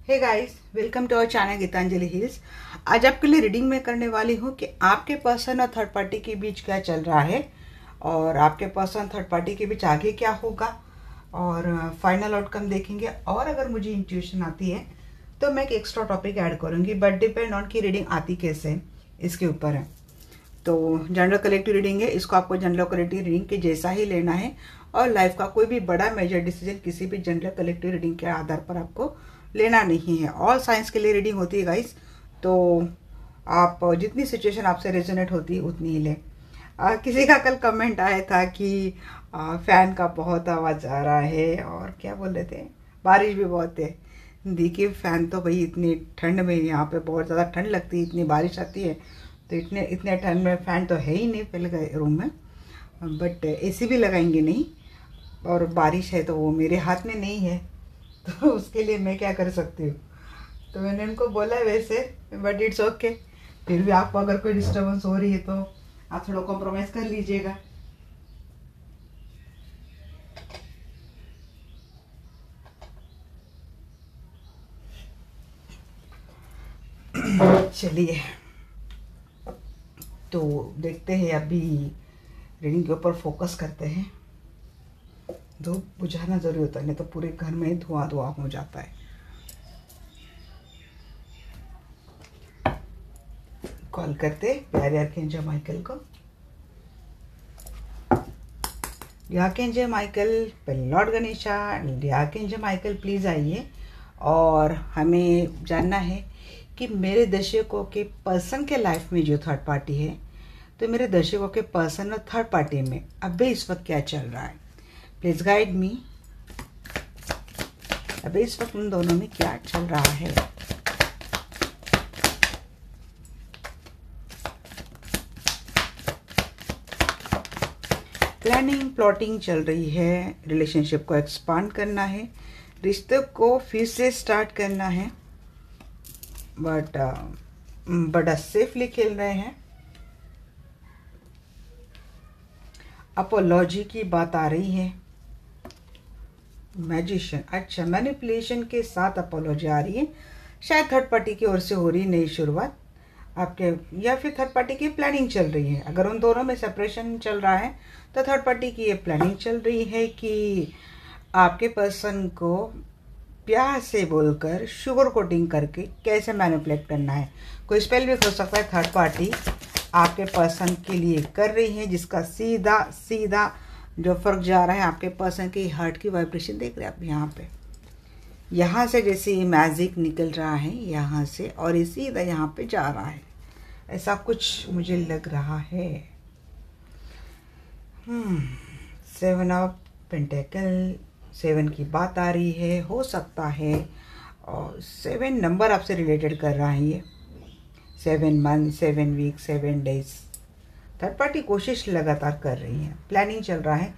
Hey guys, welcome to our channel Gitanjali Hills. आज आपके लिए रीडिंग में करने वाली हूँ कि आपके पर्सन और थर्ड पार्टी के बीच क्या चल रहा है और आपके पर्सन थर्ड पार्टी के बीच आगे क्या होगा और फाइनल आउटकम देखेंगे। और अगर मुझे इंट्यूशन आती है तो मैं एक एक्स्ट्रा टॉपिक ऐड करूँगी, बट डिपेंड ऑन की रीडिंग आती कैसे है इसके ऊपर है। तो जनरल कलेक्टिव रीडिंग है, इसको आपको जनरल कलेक्टिव रीडिंग के जैसा ही लेना है और लाइफ का कोई भी बड़ा मेजर डिसीजन किसी भी जनरल कलेक्टिव रीडिंग के आधार पर आपको लेना नहीं है। ऑल साइंस के लिए रीडिंग होती है गाइस, तो आप जितनी सिचुएशन आपसे रेजोनेट होती है उतनी ही लें। किसी का कल कमेंट आया था कि फैन का बहुत आवाज़ आ रहा है और क्या बोल रहे थे, बारिश भी बहुत है। देखिए फैन तो भाई इतनी ठंड में, यहाँ पे बहुत ज़्यादा ठंड लगती है, इतनी बारिश आती है तो इतने ठंड में फ़ैन तो है ही नहीं पहले रूम में, बट एसी भी लगाएंगे नहीं। और बारिश है तो वो मेरे हाथ में नहीं है, तो उसके लिए मैं क्या कर सकती हूँ। तो मैंने उनको बोला वैसे, बट इट्स ओके। फिर भी आपको अगर कोई डिस्टर्बेंस हो रही है तो आप थोड़ा कॉम्प्रोमाइज़ कर लीजिएगा। चलिए तो देखते हैं, अभी रीडिंग के ऊपर फोकस करते हैं। धूप बुझाना जरूरी होता है, नहीं तो पूरे घर में धुआं धुआं हो जाता है। कॉल करते प्यारे आर्कएंजल माइकल को। Archangel Michael, Lord Ganesha, archangel Michael please आइए और हमें जानना है कि मेरे दर्शकों के पर्सन के लाइफ में जो थर्ड पार्टी है, तो मेरे दर्शकों के पर्सन और थर्ड पार्टी में अभी इस वक्त क्या चल रहा है। प्लीज गाइड मी, अभी इस वक्त उन दोनों में क्या चल रहा है। प्लानिंग प्लॉटिंग चल रही है, रिलेशनशिप को एक्सपांड करना है, रिश्ते को फिर से स्टार्ट करना है, बट बड़ा सेफली खेल रहे हैं। अपोलॉजी की बात आ रही है। मैजिशियन, अच्छा मैनिपुलेशन के साथ अपोलॉजी आ रही है, शायद थर्ड पार्टी की ओर से हो रही नई शुरुआत आपके, या फिर थर्ड पार्टी की प्लानिंग चल रही है। अगर उन दोनों में सेपरेशन चल रहा है तो थर्ड पार्टी की ये प्लानिंग चल रही है कि आपके पर्सन को प्यार से बोलकर शुगर कोटिंग करके कैसे मैनिपुलेट करना है। कोई स्पेल भी हो सकता है थर्ड पार्टी आपके पर्सन के लिए कर रही है, जिसका सीधा सीधा जो फर्क जा रहा है आपके पर्सन की हार्ट की वाइब्रेशन देख रहे हैं आप यहाँ से जैसे मैजिक निकल रहा है यहाँ से और ये सीधा यहाँ पे जा रहा है, ऐसा कुछ मुझे लग रहा है। 7 ऑफ पेंटेकल, 7 की बात आ रही है, हो सकता है और 7 नंबर आपसे रिलेटेड कर रहा है ये। 7 month, 7 week, 7 days. Third party कोशिश लगातार कर रही है, प्लानिंग चल रहा है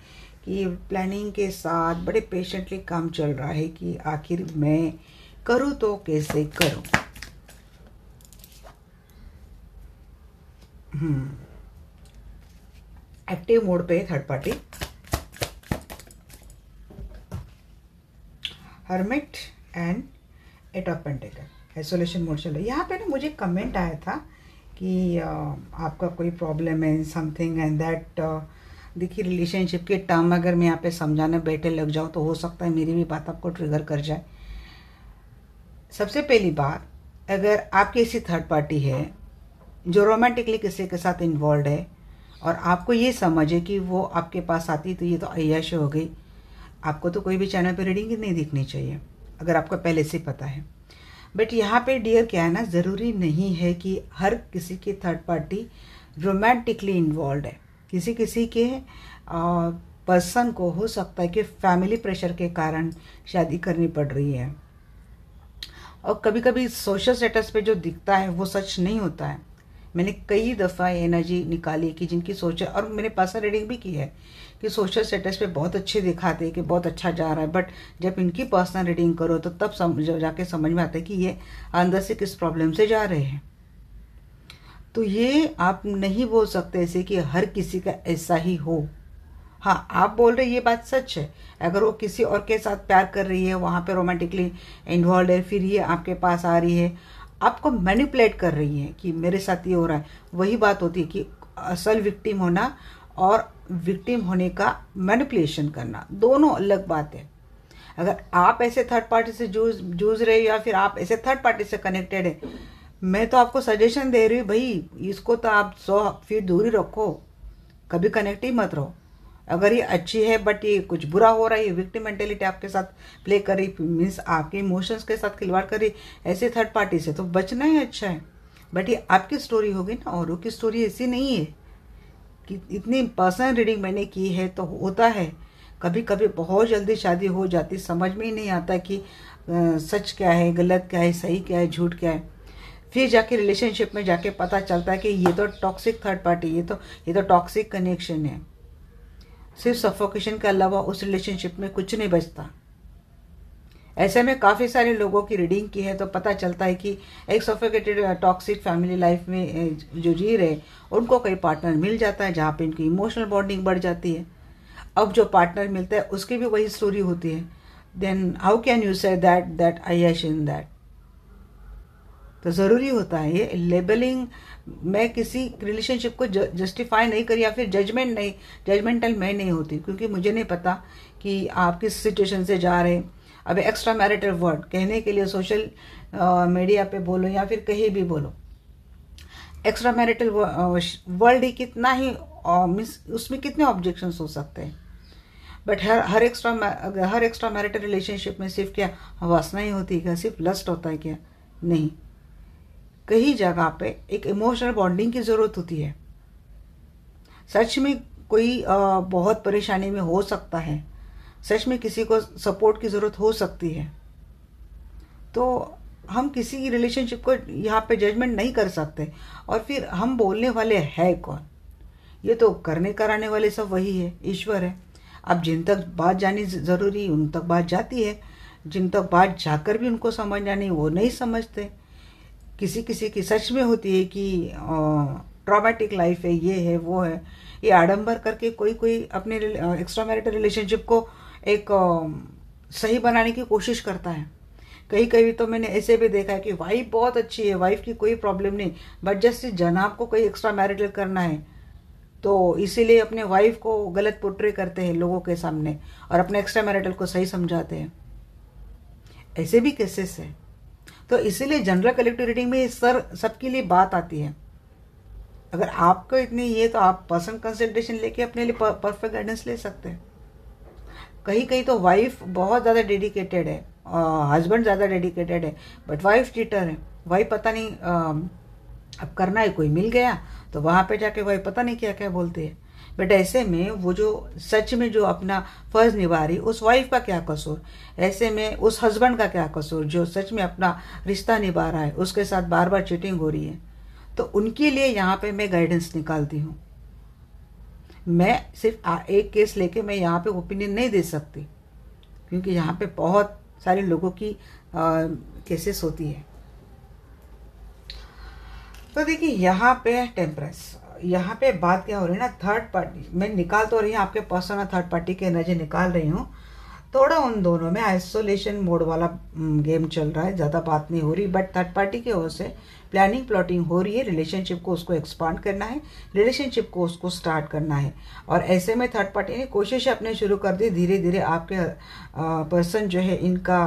कि प्लानिंग के साथ बड़े पेशेंटली काम चल रहा है कि आखिर मैं करूँ तो कैसे करूँ। एक्टिव मोड पे third party. Hermit and 8 of pentacle, isolation mode चल रहा है। यहाँ पे ना मुझे कमेंट आया था कि आपका कोई प्रॉब्लम है समथिंग एंड दैट। देखिए रिलेशनशिप के टर्म अगर मैं यहाँ पे समझाने बैठे लग जाऊँ तो हो सकता है मेरी भी बात आपको ट्रिगर कर जाए। सबसे पहली बात, अगर आपकी ऐसी थर्ड पार्टी है जो रोमांटिकली किसी के साथ इन्वॉल्व है और आपको ये समझे कि वो आपके पास आती तो ये तो अय्याशी हो गई, आपको तो कोई भी चैनल पे रीडिंग ही नहीं दिखनी चाहिए अगर आपको पहले से पता है। बट यहाँ पे डियर क्या है ना, ज़रूरी नहीं है कि हर किसी की थर्ड पार्टी रोमांटिकली इन्वॉल्व है। किसी किसी के पर्सन को हो सकता है कि फैमिली प्रेशर के कारण शादी करनी पड़ रही है और कभी कभी सोशल स्टेटस पे जो दिखता है वो सच नहीं होता है। मैंने कई दफ़ा एनर्जी निकाली कि जिनकी सोच, और मैंने पर्सनल रीडिंग भी की है कि सोशल स्टेटस पे बहुत अच्छे दिखाते हैं कि बहुत अच्छा जा रहा है, बट जब इनकी पर्सनल रीडिंग करो तो तब जाके समझ में आता है कि ये अंदर से किस प्रॉब्लम से जा रहे हैं। तो ये आप नहीं बोल सकते ऐसे कि हर किसी का ऐसा ही हो, हाँ, आप बोल रहे ये बात सच है। अगर वो किसी और के साथ प्यार कर रही है, वहाँ पे रोमांटिकली इन्वॉल्व है, फिर ये आपके पास आ रही है, आपको मैनिपुलेट कर रही है कि मेरे साथ ये हो रहा है, वही बात होती है कि असल विक्टिम होना और विक्टिम होने का मैनिपुलेशन करना दोनों अलग बात है। अगर आप ऐसे थर्ड पार्टी से जूझ रहे हो या फिर आप ऐसे थर्ड पार्टी से कनेक्टेड है, मैं तो आपको सजेशन दे रही हूँ भाई, इसको तो आप 100 फीट दूरी रखो, कभी कनेक्ट ही मत रहो। अगर ये अच्छी है बट ये कुछ बुरा हो रहा है, ये विक्टिम मेंटेलिटी आपके साथ प्ले कर रही, मीन्स आपके इमोशंस के साथ खिलवाड़ कर रही, ऐसे थर्ड पार्टी से तो बचना ही अच्छा है। बट ये आपकी स्टोरी होगी ना, औरों की स्टोरी ऐसी नहीं है। कि इतनी पर्सनल रीडिंग मैंने की है तो होता है कभी कभी बहुत जल्दी शादी हो जाती, समझ में ही नहीं आता कि सच क्या है, गलत क्या है, सही क्या है, झूठ क्या है। फिर जाके रिलेशनशिप में जाके पता चलता है कि ये तो टॉक्सिक थर्ड पार्टी, ये तो टॉक्सिक कनेक्शन है। सिर्फ सफोकेशन के अलावा उस रिलेशनशिप में कुछ नहीं बचता। ऐसे में काफ़ी सारे लोगों की रीडिंग की है तो पता चलता है कि एक सफोकेटेड टॉक्सिक फैमिली लाइफ में जो जी रहे, उनको कोई पार्टनर मिल जाता है जहाँ पे इनकी इमोशनल बॉन्डिंग बढ़ जाती है। अब जो पार्टनर मिलता है उसकी भी वही स्टोरी होती है। Then how can you say that I has in that. तो ज़रूरी होता है ये लेबलिंग। मैं किसी रिलेशनशिप को जस्टिफाई नहीं करी या फिर जजमेंटल मैं नहीं होती, क्योंकि मुझे नहीं पता कि आप किस सिचुएशन से जा रहे हैं। अब एक्स्ट्रा मैरिटल वर्ड कहने के लिए सोशल मीडिया पे बोलो या फिर कहीं भी बोलो, एक्स्ट्रा मैरिटल वर्ल्ड ही कितना ही मीन्स उसमें कितने ऑब्जेक्शंस हो सकते हैं। But her extra marital relationship में सिर्फ क्या वासना ही होती है क्या, सिर्फ लस्ट होता है क्या? नहीं, कई जगह पे एक इमोशनल बॉन्डिंग की ज़रूरत होती है। सच में कोई बहुत परेशानी में हो सकता है, सच में किसी को सपोर्ट की ज़रूरत हो सकती है, तो हम किसी रिलेशनशिप को यहाँ पे जजमेंट नहीं कर सकते। और फिर हम बोलने वाले हैं कौन? ये तो करने कराने वाले सब वही है, ईश्वर है। अब जिन तक बात जानी ज़रूरी उन तक बात जाती है, जिन तक बात जाकर भी उनको समझ जानी वो नहीं समझते। किसी किसी की सच में होती है कि ट्रॉमेटिक लाइफ है, ये है वो है, ये आडंबर करके कोई कोई अपने एक्स्ट्रा मैरिटल रिलेशनशिप को एक सही बनाने की कोशिश करता है। कहीं कहीं तो मैंने ऐसे भी देखा है कि वाइफ बहुत अच्छी है, वाइफ की कोई प्रॉब्लम नहीं, बट जस्ट जनाब को कोई एक्स्ट्रा मैरिटल करना है तो इसीलिए अपने वाइफ को गलत पोर्ट्रे करते हैं लोगों के सामने और अपने एक्स्ट्रा मैरिटल को सही समझाते हैं। ऐसे भी केसेस है। तो इसीलिए जनरल कलेक्टिव रीडिंग में सबके लिए बात आती है। अगर आपको इतनी ये तो आप पर्सनल कंसल्टेशन लेके अपने लिए परफेक्ट गाइडेंस ले सकते हैं। कहीं कहीं तो वाइफ बहुत ज़्यादा डेडिकेटेड है, हस्बैंड ज़्यादा डेडिकेटेड है, बट वाइफ चीटर है। वाइफ पता नहीं अब करना है, कोई मिल गया तो वहाँ पे जाके वाइफ पता नहीं क्या क्या बोलती है। बट ऐसे में वो जो सच में जो अपना फर्ज निभा रही, उस वाइफ का क्या कसूर? ऐसे में उस हस्बैंड का क्या कसूर जो सच में अपना रिश्ता निभा रहा है, उसके साथ बार बार चीटिंग हो रही है? तो उनके लिए यहाँ पे मैं गाइडेंस निकालती हूँ। मैं सिर्फ एक केस लेके मैं यहाँ पे ओपिनियन नहीं दे सकती, क्योंकि यहाँ पे बहुत सारे लोगों की केसेस होती है। तो देखिए यहाँ पे टेम्परेंस, यहाँ पे बात क्या हो रही है ना, थर्ड पार्टी मैं निकाल तो रही हूँ, आपके पर्सन और थर्ड पार्टी के एनर्जी निकाल रही हूँ। थोड़ा उन दोनों में आइसोलेशन मोड वाला गेम चल रहा है, ज़्यादा बात नहीं हो रही, बट थर्ड पार्टी की ओर से प्लानिंग प्लॉटिंग हो रही है। रिलेशनशिप को उसको एक्सपांड करना है, रिलेशनशिप को उसको स्टार्ट करना है। और ऐसे में थर्ड पार्टी ने कोशिश अपने शुरू कर दी। धीरे धीरे आपके पर्सन जो है इनका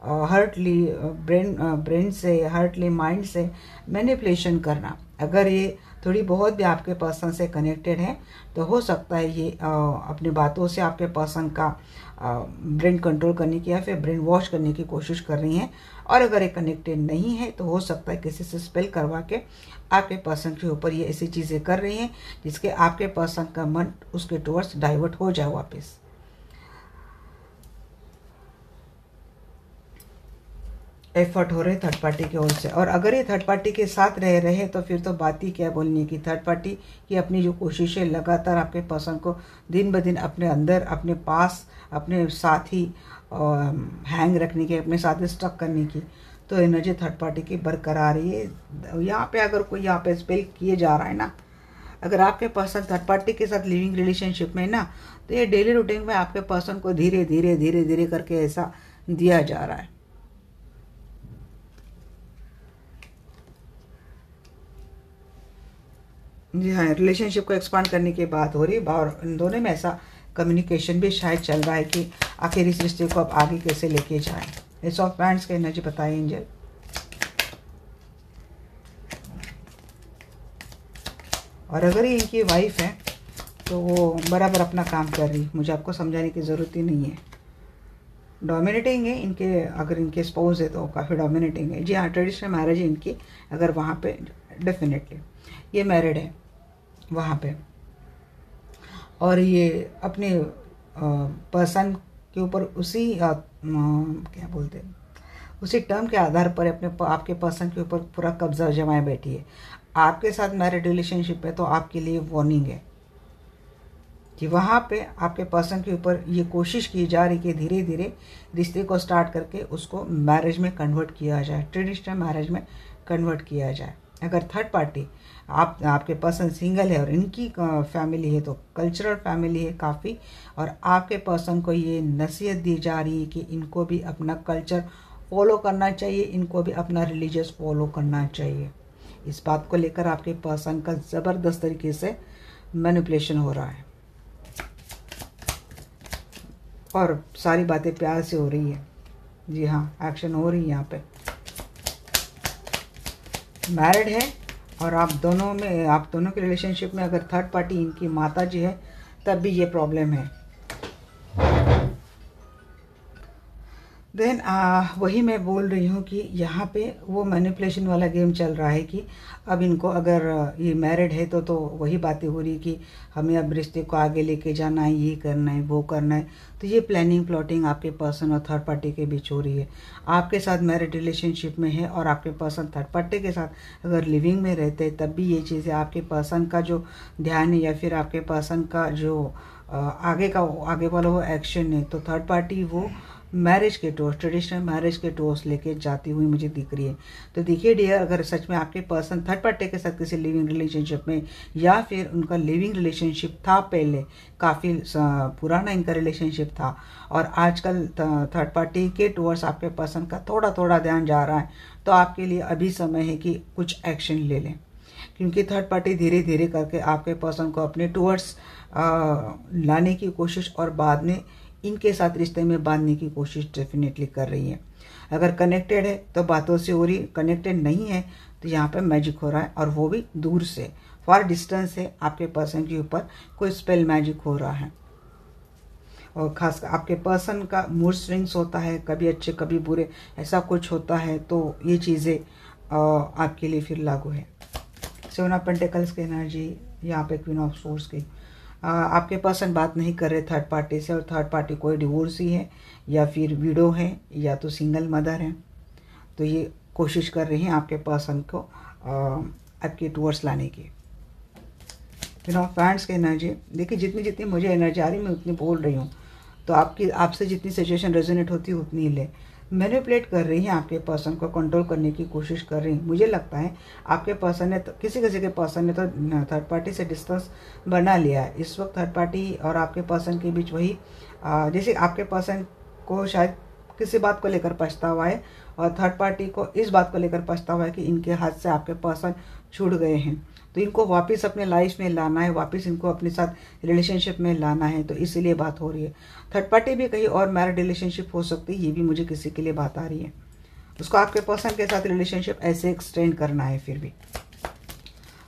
हर्टली ब्रेन से, हर्टली माइंड से मैनिपुलेशन करना। अगर ये थोड़ी बहुत भी आपके पर्सन से कनेक्टेड है तो हो सकता है ये अपनी बातों से आपके पर्सन का ब्रेन कंट्रोल करने की या फिर ब्रेन वॉश करने की कोशिश कर रही हैं। और अगर ये कनेक्टेड नहीं है तो हो सकता है किसी से स्पेल करवा के आपके पर्सन के ऊपर ये ऐसी चीज़ें कर रही हैं जिसके आपके पर्सन का मन उसके टुवर्ड्स डाइवर्ट हो जाए वापस। एफर्ट हो रहे थर्ड पार्टी की ओर से। और अगर ये थर्ड पार्टी के साथ रह रहे तो फिर तो बात ही क्या बोलनी की। थर्ड पार्टी की अपनी जो कोशिशें लगातार आपके पर्सन को दिन ब दिन अपने अंदर, अपने पास, अपने साथ ही हैंग रखने की, अपने साथ ही स्टक करने की, तो एनर्जी थर्ड पार्टी की बरकरार है। ये यहाँ पे अगर कोई यहाँ पे स्पेल किए जा रहा है ना, अगर आपके पर्सन थर्ड पार्टी के साथ लिविंग रिलेशनशिप में ना, तो ये डेली रूटीन में आपके पर्सन को धीरे धीरे धीरे धीरे करके ऐसा दिया जा रहा है। जी हाँ, रिलेशनशिप को एक्सपांड करने की बात हो रही है और इन दोनों में ऐसा कम्युनिकेशन भी शायद चल रहा है कि आखिर इस रिश्ते को आप आगे कैसे लेके जाएं। एस ऑफ वैंड्स का एनर्जी बताइए एंजल। और अगर ये इनकी वाइफ है तो वो बराबर अपना काम कर रही, मुझे आपको समझाने की ज़रूरत ही नहीं है। डोमिनेटिंग है इनके, अगर इनके स्पाउस है तो काफ़ी डोमिनेटिंग है। जी हाँ, ट्रेडिशनल मैरिज है इनकी, अगर वहाँ पे डेफिनेटली ये मैरिड है वहाँ पे, और ये अपने पर्सन के ऊपर उसी क्या बोलते हैं, उसी टर्म के आधार पर अपने आपके पर्सन के ऊपर पूरा कब्जा जमाए बैठी है। आपके साथ मैरिड रिलेशनशिप है तो आपके लिए वार्निंग है कि वहाँ पे आपके पर्सन के ऊपर ये कोशिश की जा रही कि धीरे धीरे रिश्ते को स्टार्ट करके उसको मैरिज में कन्वर्ट किया जाए, ट्रेडिशनल मैरिज में कन्वर्ट किया जाए। अगर थर्ड पार्टी आपके पर्सन सिंगल है और इनकी फैमिली है तो कल्चरल फैमिली है काफ़ी, और आपके पर्सन को ये नसीहत दी जा रही है कि इनको भी अपना कल्चर फॉलो करना चाहिए, इनको भी अपना रिलीजियस फॉलो करना चाहिए। इस बात को लेकर आपके पर्सन का ज़बरदस्त तरीके से मैनिपुलेशन हो रहा है और सारी बातें प्यार से हो रही है। जी हाँ, एक्शन हो रही है यहाँ पे। मैरिड है और आप दोनों के रिलेशनशिप में अगर थर्ड पार्टी इनकी माता जी है तब भी ये प्रॉब्लम है। देन वही मैं बोल रही हूँ कि यहाँ पे वो मैनिपुलेशन वाला गेम चल रहा है कि अब इनको, अगर ये मैरिड है तो वही बातें हो रही कि हमें अब रिश्ते को आगे लेके जाना है, ये करना है, वो करना है। तो ये प्लानिंग प्लॉटिंग आपके पर्सन और थर्ड पार्टी के बीच हो रही है। आपके साथ मैरिड रिलेशनशिप में है और आपके पर्सन थर्ड पार्टी के साथ अगर लिविंग में रहते हैं तब भी ये चीज़ें आपके पर्सन का जो ध्यान है या फिर आपके पर्सन का जो आगे वाला वो एक्शन है, तो थर्ड पार्टी वो मैरिज के टोस्ट, ट्रेडिशनल मैरिज के टोस्ट लेके जाती हुई मुझे दिख रही है। तो देखिए डियर, अगर सच में आपके पर्सन थर्ड पार्टी के साथ किसी लिविंग रिलेशनशिप में या फिर उनका लिविंग रिलेशनशिप था, पहले काफ़ी पुराना इनका रिलेशनशिप था और आजकल थर्ड पार्टी के टूवर्ड्स आपके पर्सन का थोड़ा थोड़ा ध्यान जा रहा है, तो आपके लिए अभी समय है कि कुछ एक्शन ले लें, क्योंकि थर्ड पार्टी धीरे धीरे करके आपके पर्सन को अपने टूवर्ड्स लाने की कोशिश और बाद में इनके साथ रिश्ते में बांधने की कोशिश डेफिनेटली कर रही है। अगर कनेक्टेड है तो बातों से हो रही, कनेक्टेड नहीं है तो यहाँ पे मैजिक हो रहा है, और वो भी दूर से, फॉर डिस्टेंस से आपके पर्सन के ऊपर कोई स्पेल मैजिक हो रहा है। और खास आपके पर्सन का मूड स्विंग्स होता है, कभी अच्छे कभी बुरे, ऐसा कुछ होता है, तो ये चीज़ें आपके लिए फिर लागू है। सेवन ऑफ पेंटिकल्स की एनर्जी यहाँ पे, क्वीन ऑफ सोर्स की, आपके पर्सन बात नहीं कर रहे थर्ड पार्टी से, और थर्ड पार्टी कोई डिवोर्सी है या फिर विडो है या तो सिंगल मदर है, तो ये कोशिश कर रही हैं आपके पर्सन को आपके टूवर्ड्स लाने की। फैंड्स की एनर्जी देखिए, जितनी जितनी मुझे एनर्जी आ रही मैं उतनी बोल रही हूँ, तो आपसे जितनी सिचुएशन रेजोनेट होती है उतनी ही ले। मैनिपुलेट कर रही हैं आपके पर्सन को, कंट्रोल करने की कोशिश कर रही हैं। मुझे लगता है आपके पर्सन ने तो, किसी के पर्सन ने तो थर्ड पार्टी से डिस्टेंस बना लिया है। इस वक्त थर्ड पार्टी और आपके पर्सन के बीच वही, जैसे आपके पर्सन को शायद किसी बात को लेकर पछतावा है और थर्ड पार्टी को इस बात को लेकर पछतावा है कि इनके हाथ से आपके पर्सन छूट गए हैं, तो इनको वापस अपने लाइफ में लाना है, वापस इनको अपने साथ रिलेशनशिप में लाना है, तो इसीलिए बात हो रही है। थर्ड पार्टी भी कहीं और मैरिड रिलेशनशिप हो सकती है, ये भी मुझे किसी के लिए बात आ रही है। उसको आपके पर्सन के साथ रिलेशनशिप ऐसे एक्सटेंड करना है। फिर भी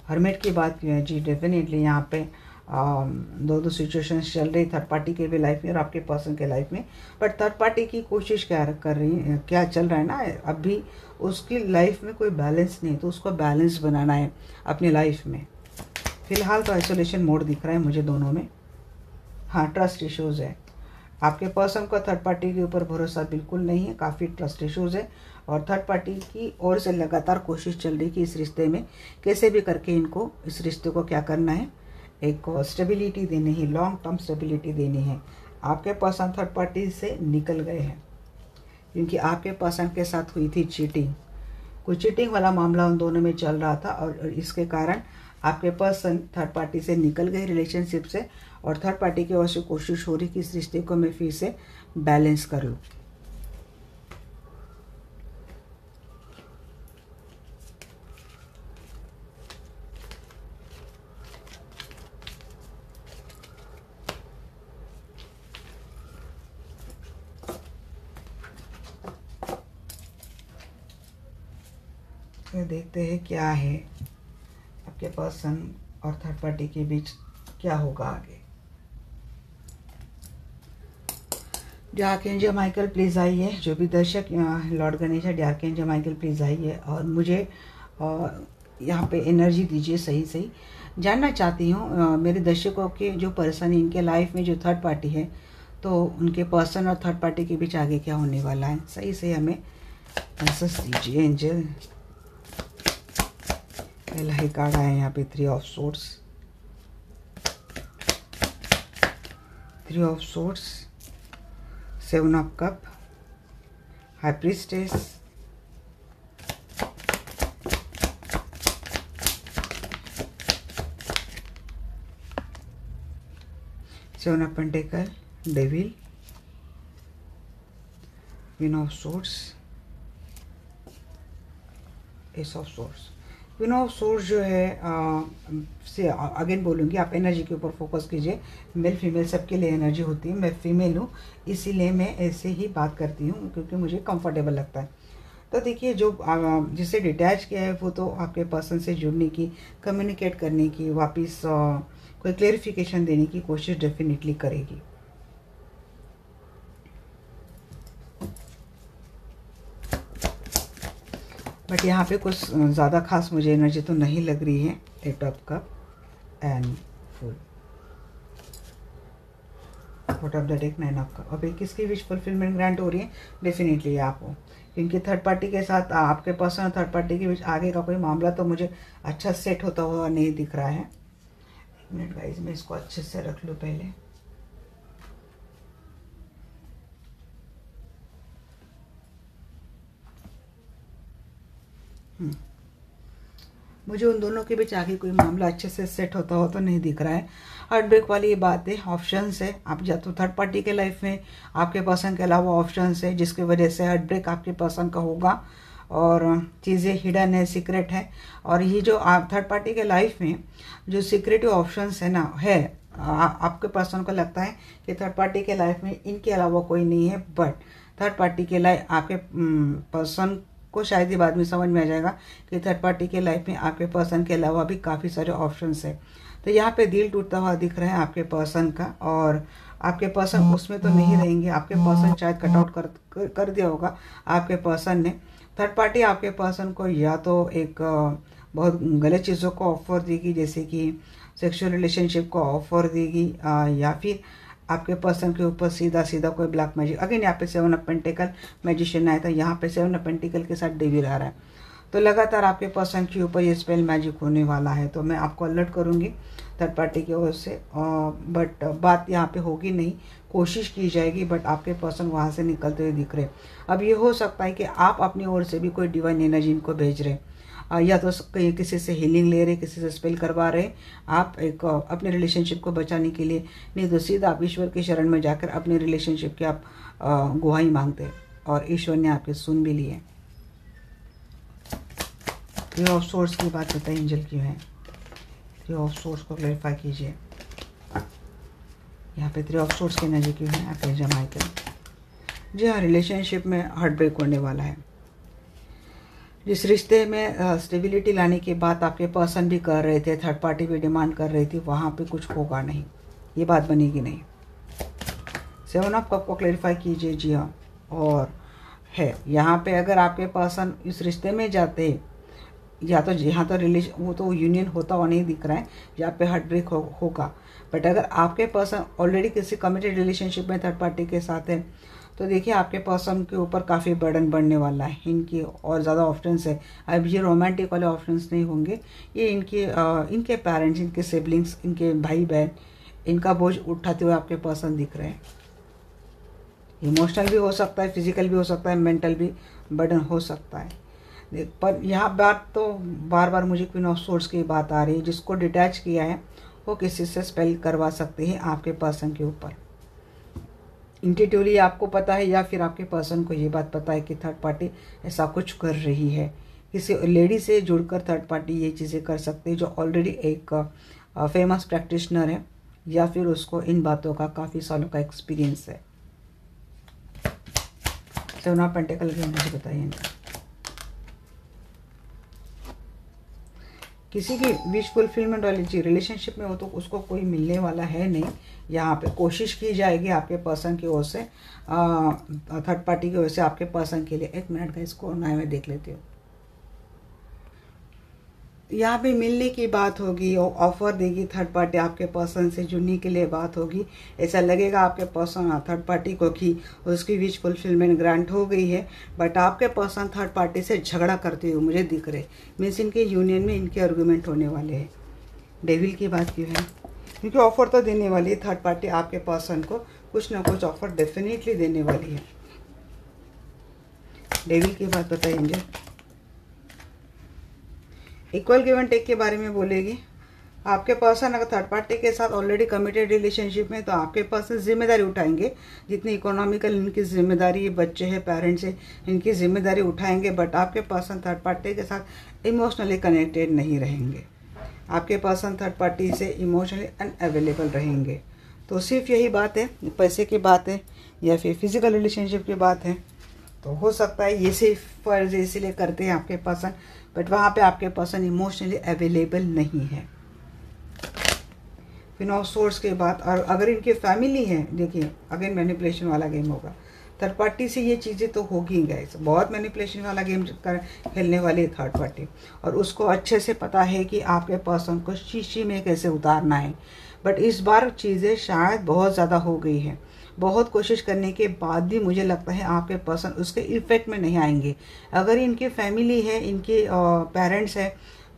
हर्मिट की बात की है जी, डेफिनेटली यहाँ पे दो सिचुएशंस चल रही थर्ड पार्टी के भी लाइफ में और आपके पर्सन के लाइफ में, बट थर्ड पार्टी की कोशिश क्या कर रही है, क्या चल रहा है ना, अभी उसकी लाइफ में कोई बैलेंस नहीं, तो उसको बैलेंस बनाना है अपनी लाइफ में। फिलहाल तो आइसोलेशन मोड दिख रहा है मुझे दोनों में। हाँ, ट्रस्ट इश्यूज़ है, आपके पर्सन को थर्ड पार्टी के ऊपर भरोसा बिल्कुल नहीं है, काफ़ी ट्रस्ट इश्यूज़ है, और थर्ड पार्टी की ओर से लगातार कोशिश चल रही कि इस रिश्ते में कैसे भी करके इनको, इस रिश्ते को क्या करना है, एक स्टेबिलिटी देनी है, लॉन्ग टर्म स्टेबिलिटी देनी है। आपके पर्सन थर्ड पार्टी से निकल गए हैं क्योंकि आपके पर्सन के साथ हुई थी चीटिंग, कोई चीटिंग वाला मामला उन दोनों में चल रहा था, और इसके कारण आपके पर्सन थर्ड पार्टी से निकल गए रिलेशनशिप से, और थर्ड पार्टी की ओर से कोशिश हो रही कि इस रिश्ते को मैं फिर से बैलेंस कर लूँ। देखते हैं क्या है आपके पर्सन और थर्ड पार्टी के बीच, क्या होगा आगे। जो आर्कएंजल माइकल प्लीज़ आइए, जो भी दर्शक लॉर्ड गणेश है, आर्कएंजल माइकल प्लीज़ आइए और मुझे यहाँ पे एनर्जी दीजिए। सही सही जानना चाहती हूँ मेरे दर्शकों के जो पर्सन इनके लाइफ में जो थर्ड पार्टी है, तो उनके पर्सन और थर्ड पार्टी के बीच आगे क्या होने वाला है। सही से हमें आंसर्स दीजिए एंजल। पहला ही कार्ड आया यहाँ पे 3 of swords, 3 of swords, 7 of cup, high priestess, 7 of pentacle, devil, queen of swords, S of swords. Queen of swords जो है से अगेन बोलूँगी, आप एनर्जी के ऊपर फोकस कीजिए। मेल फीमेल सबके लिए एनर्जी होती है, मैं फीमेल हूँ इसीलिए मैं ऐसे ही बात करती हूँ क्योंकि मुझे कंफर्टेबल लगता है। तो देखिए जो जिसे डिटैच किया है वो तो आपके पर्सन से जुड़ने की, कम्युनिकेट करने की, वापस कोई क्लेरिफिकेशन देने की कोशिश डेफिनेटली करेगी। बट यहाँ पे कुछ ज़्यादा खास मुझे एनर्जी तो नहीं लग रही है। 8 of cup and full, what of the deck 9 of cup. अभी किसकी विश फुलफिलमेंट ग्रांट हो रही है? डेफिनेटली आप हो, क्योंकि थर्ड पार्टी के साथ आपके पर्सन और थर्ड पार्टी के बीच आगे का कोई मामला तो मुझे अच्छा सेट होता हुआ नहीं दिख रहा है। 1 मिनट गाइस, मैं इसको अच्छे से रख लूँ पहले। मुझे उन दोनों के बीच आगे कोई मामला अच्छे से सेट होता हो तो नहीं दिख रहा है। हार्ट ब्रेक वाली ये बात है, ऑप्शंस है। आप या तो थर्ड पार्टी के लाइफ में आपके पर्सन के अलावा ऑप्शंस है, जिसकी वजह से हार्ट ब्रेक आपके पर्सन का होगा और चीज़ें हिडन है, सीक्रेट है। और ये जो आप थर्ड पार्टी के लाइफ में जो सीक्रेटिव ऑप्शंस है ना, है आपके पर्सन को लगता है कि थर्ड पार्टी के लाइफ में इनके अलावा कोई नहीं है। बट थर्ड पार्टी के लाइफ आपके पर्सन को शायद ये बाद में समझ में आ जाएगा कि थर्ड पार्टी के लाइफ में आपके पर्सन के अलावा भी काफ़ी सारे ऑप्शंस है। तो यहाँ पे दिल टूटता हुआ दिख रहा है आपके पर्सन का, और आपके पर्सन उसमें तो नहीं रहेंगे। आपके पर्सन शायद कट आउट कर दिया होगा आपके पर्सन ने। थर्ड पार्टी आपके पर्सन को या तो एक बहुत गलत चीज़ों को ऑफर देगी, जैसे कि सेक्सुअल रिलेशनशिप को ऑफर देगी, या फिर आपके पर्सन के ऊपर सीधा सीधा कोई ब्लैक मैजिक। अगेन यहाँ पे 7 ऑफ पेंटिकल मैजिशियन आया था, यहाँ पे 7 ऑफ पेंटिकल के साथ डेविल आ रहा है। तो लगातार आपके पर्सन के ऊपर ये स्पेल मैजिक होने वाला है। तो मैं आपको अलर्ट करूँगी थर्ड पार्टी की ओर से, बट बात यहाँ पे होगी नहीं, कोशिश की जाएगी, बट आपके पर्सन वहाँ से निकलते हुए दिख रहे। अब ये हो सकता है कि आप अपनी ओर से भी कोई डिवाइन एनर्जी इनको भेज रहे, या तो कहीं किसी से हीलिंग ले रहे, किसी से स्पेल करवा रहे आप एक अपने रिलेशनशिप को बचाने के लिए, नहीं तो सीधा आप ईश्वर की शरण में जाकर अपने रिलेशनशिप के आप गुहाई मांगते हैं और ईश्वर ने आपके सुन भी लिए। 3 ऑफ सोर्स की बात बताइए एंजल क्यों है? 3 ऑफ सोर्स को क्लैरिफाई कीजिए। यहाँ पे 3 ऑफ सोर्स की एनर्जी क्यों है आपके जमाइकल? जी हाँ, रिलेशनशिप में हार्ट ब्रेक होने वाला है। जिस रिश्ते में स्टेबिलिटी लाने की बात आपके पर्सन भी कर रहे थे, थर्ड पार्टी भी डिमांड कर रही थी, वहाँ पे कुछ होगा नहीं, ये बात बनेगी नहीं। 7 ऑफ कप को क्लैरिफाई कीजिए। जी हाँ, और है यहाँ पे अगर आपके पर्सन इस रिश्ते में जाते, या तो यहाँ तो रिलेशन वो तो यूनियन होता हुआ नहीं दिख रहा है, यहाँ पे हार्ट ब्रेक होगा। बट अगर आपके पर्सन ऑलरेडी किसी कमिटेड रिलेशनशिप में थर्ड पार्टी के साथ है, तो देखिए आपके पर्सन के ऊपर काफ़ी बर्डन बढ़ने वाला है। इनकी और ज़्यादा ऑप्शंस है। अब ये रोमांटिक वाले ऑप्शंस नहीं होंगे, ये इनके पेरेंट्स, इनके सिबलिंग्स, इनके भाई बहन, इनका बोझ उठाते हुए आपके पर्सन दिख रहे हैं। इमोशनल भी हो सकता है, फिजिकल भी हो सकता है, मेंटल भी बर्डन हो सकता है। पर यहाँ बात तो बार बार मुझे क्वीन ऑफ सोर्ड्स की बात आ रही है। जिसको डिटैच किया है वो किसी से स्पेल करवा सकते हैं आपके पर्सन के ऊपर। इंट्यूटिवली आपको पता है या फिर आपके पर्सन को ये बात पता है कि थर्ड पार्टी ऐसा कुछ कर रही है। किसी लेडी से जुड़कर थर्ड पार्टी ये चीज़ें कर सकते हैं जो ऑलरेडी एक फेमस प्रैक्टिशनर है, या फिर उसको इन बातों का काफ़ी सालों का एक्सपीरियंस है। सेवन ऑफ पेंटिकल के मुझे बताइए। किसी की विश फुलफिलमेंट वाली चीज रिलेशनशिप में हो तो उसको कोई मिलने वाला है नहीं। यहाँ पे कोशिश की जाएगी आपके पर्सन की ओर से, थर्ड पार्टी की ओर से आपके पर्सन के लिए। एक मिनट का इसको नया में देख लेती हूँ। यहाँ पे मिलने की बात होगी और ऑफर देगी थर्ड पार्टी आपके पर्सन से जुड़ने के लिए बात होगी। ऐसा लगेगा आपके पर्सन थर्ड पार्टी को कि उसकी विश फुलफिलमेंट ग्रांट हो गई है, बट आपके पर्सन थर्ड पार्टी से झगड़ा करते हुए मुझे दिख रहे। मीन्स इनके यूनियन में इनके आर्गूमेंट होने वाले हैं। डेविल की बात क्यों है? क्योंकि ऑफर तो देने वाली है थर्ड पार्टी आपके पर्सन को, कुछ ना कुछ ऑफर डेफिनेटली देने वाली है। डेविल की बात बताएंगे। इक्वल गिव एंड टेक के बारे में बोलेगी। आपके पर्सन अगर थर्ड पार्टी के साथ ऑलरेडी कमिटेड रिलेशनशिप में तो आपके पर्सन जिम्मेदारी उठाएंगे। जितनी इकोनॉमिकल इनकी जिम्मेदारी, बच्चे हैं, पेरेंट्स हैं, इनकी जिम्मेदारी उठाएंगे, बट आपके पर्सन थर्ड पार्टी के साथ इमोशनली कनेक्टेड नहीं रहेंगे। आपके पर्सन थर्ड पार्टी से इमोशनली अनअवेलेबल रहेंगे। तो सिर्फ यही बात है, पैसे की बात है या फिर फिजिकल रिलेशनशिप की बात है। तो हो सकता है ये सिर्फ फर्ज इसीलिए करते हैं आपके पर्सन, बट वहाँ पे आपके पर्सन इमोशनली अवेलेबल नहीं है। क्वीन ऑफ सोर्ड्स के बाद, और अगर इनकी फैमिली है, देखिए अगेन मैनिपुलेशन वाला गेम होगा। थर्ड पार्टी से ये चीज़ें तो होगी गाइस, बहुत मैनिपुलेशन वाला गेम खेलने वाली है थर्ड पार्टी, और उसको अच्छे से पता है कि आपके पर्सन को शीशी में कैसे उतारना है। बट इस बार चीज़ें शायद बहुत ज़्यादा हो गई है। बहुत कोशिश करने के बाद भी मुझे लगता है आपके पर्सन उसके इफेक्ट में नहीं आएंगे। अगर इनकी फैमिली है, इनके पेरेंट्स है,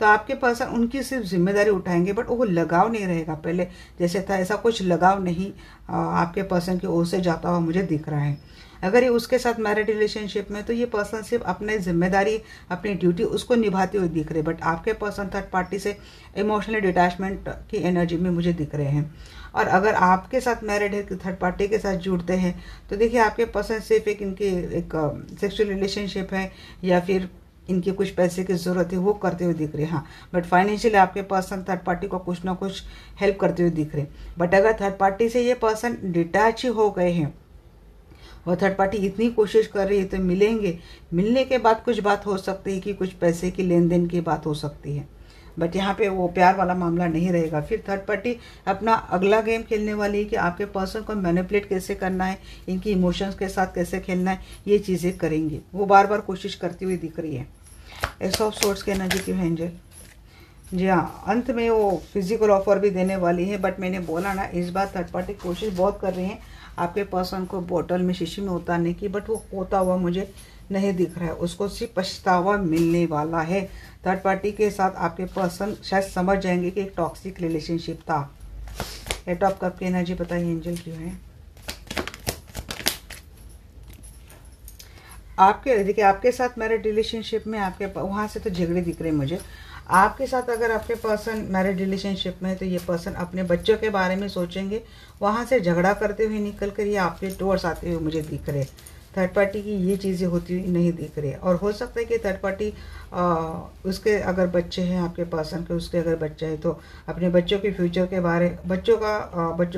तो आपके पर्सन उनकी सिर्फ जिम्मेदारी उठाएंगे, बट वो लगाव नहीं रहेगा। पहले जैसे था ऐसा कुछ लगाव नहीं आपके पर्सन की ओर से जाता हुआ मुझे दिख रहा है। अगर ये उसके साथ मैरिड रिलेशनशिप में तो ये पर्सन सिर्फ अपनी जिम्मेदारी, अपनी ड्यूटी उसको निभाते हुए दिख रहे, बट आपके पर्सन थर्ड पार्टी से इमोशनली डिटैचमेंट की एनर्जी में मुझे दिख रहे हैं। और अगर आपके साथ मैरिड है कि थर्ड पार्टी के साथ जुड़ते हैं तो देखिए आपके पर्सन सिर्फ एक सेक्सुअल रिलेशनशिप है या फिर इनकी कुछ पैसे की ज़रूरत है वो करते हुए दिख रहे हैं। हाँ, बट फाइनेंशियली आपके पर्सन थर्ड पार्टी को कुछ ना कुछ हेल्प करते हुए दिख रहे। बट अगर थर्ड पार्टी से ये पर्सन डिटैच ही हो गए हैं और थर्ड पार्टी इतनी कोशिश कर रही है तो मिलेंगे, मिलने के बाद कुछ बात हो सकती है कि कुछ पैसे की लेन देन की बात हो सकती है, बट यहाँ पे वो प्यार वाला मामला नहीं रहेगा। फिर थर्ड पार्टी अपना अगला गेम खेलने वाली है कि आपके पर्सन को मैनिपुलेट कैसे करना है, इनकी इमोशंस के साथ कैसे खेलना है, ये चीज़ें करेंगी। वो बार बार कोशिश करती हुई दिख रही है। एस ऑफ सोर्ड्स के एनर्जी की एंजल, जी हाँ, अंत में वो फिजिकल ऑफर भी देने वाली है। बट मैंने बोला ना, इस बार थर्ड पार्टी कोशिश बहुत कर रही है आपके पर्सन को बोतल में, शीशी में उतारने की, बट वो होता हुआ मुझे नहीं दिख रहा है। उसको सिर्फ पछतावा मिलने वाला है। थर्ड पार्टी के साथ आपके पर्सन शायद समझ जाएंगे कि एक टॉक्सिक रिलेशनशिप था। एट ऑफ कप की एनर्जी बताइए एंजल क्यों है? आपके देखिए आपके साथ मैरिड रिलेशनशिप में आपके वहाँ से तो झगड़े दिख रहे हैं मुझे। आपके साथ अगर आपके पर्सन मैरिड रिलेशनशिप में है तो ये पर्सन अपने बच्चों के बारे में सोचेंगे। वहाँ से झगड़ा करते हुए निकल कर ये आपके टूवर्ड्स आते हुए मुझे दिख रहे। थर्ड पार्टी की ये चीज़ें होती हुई नहीं दिख रही। और हो सकता है कि थर्ड पार्टी उसके अगर बच्चे हैं आपके पर्सन के, उसके अगर बच्चे हैं तो अपने बच्चों के फ्यूचर के बारे बच्चों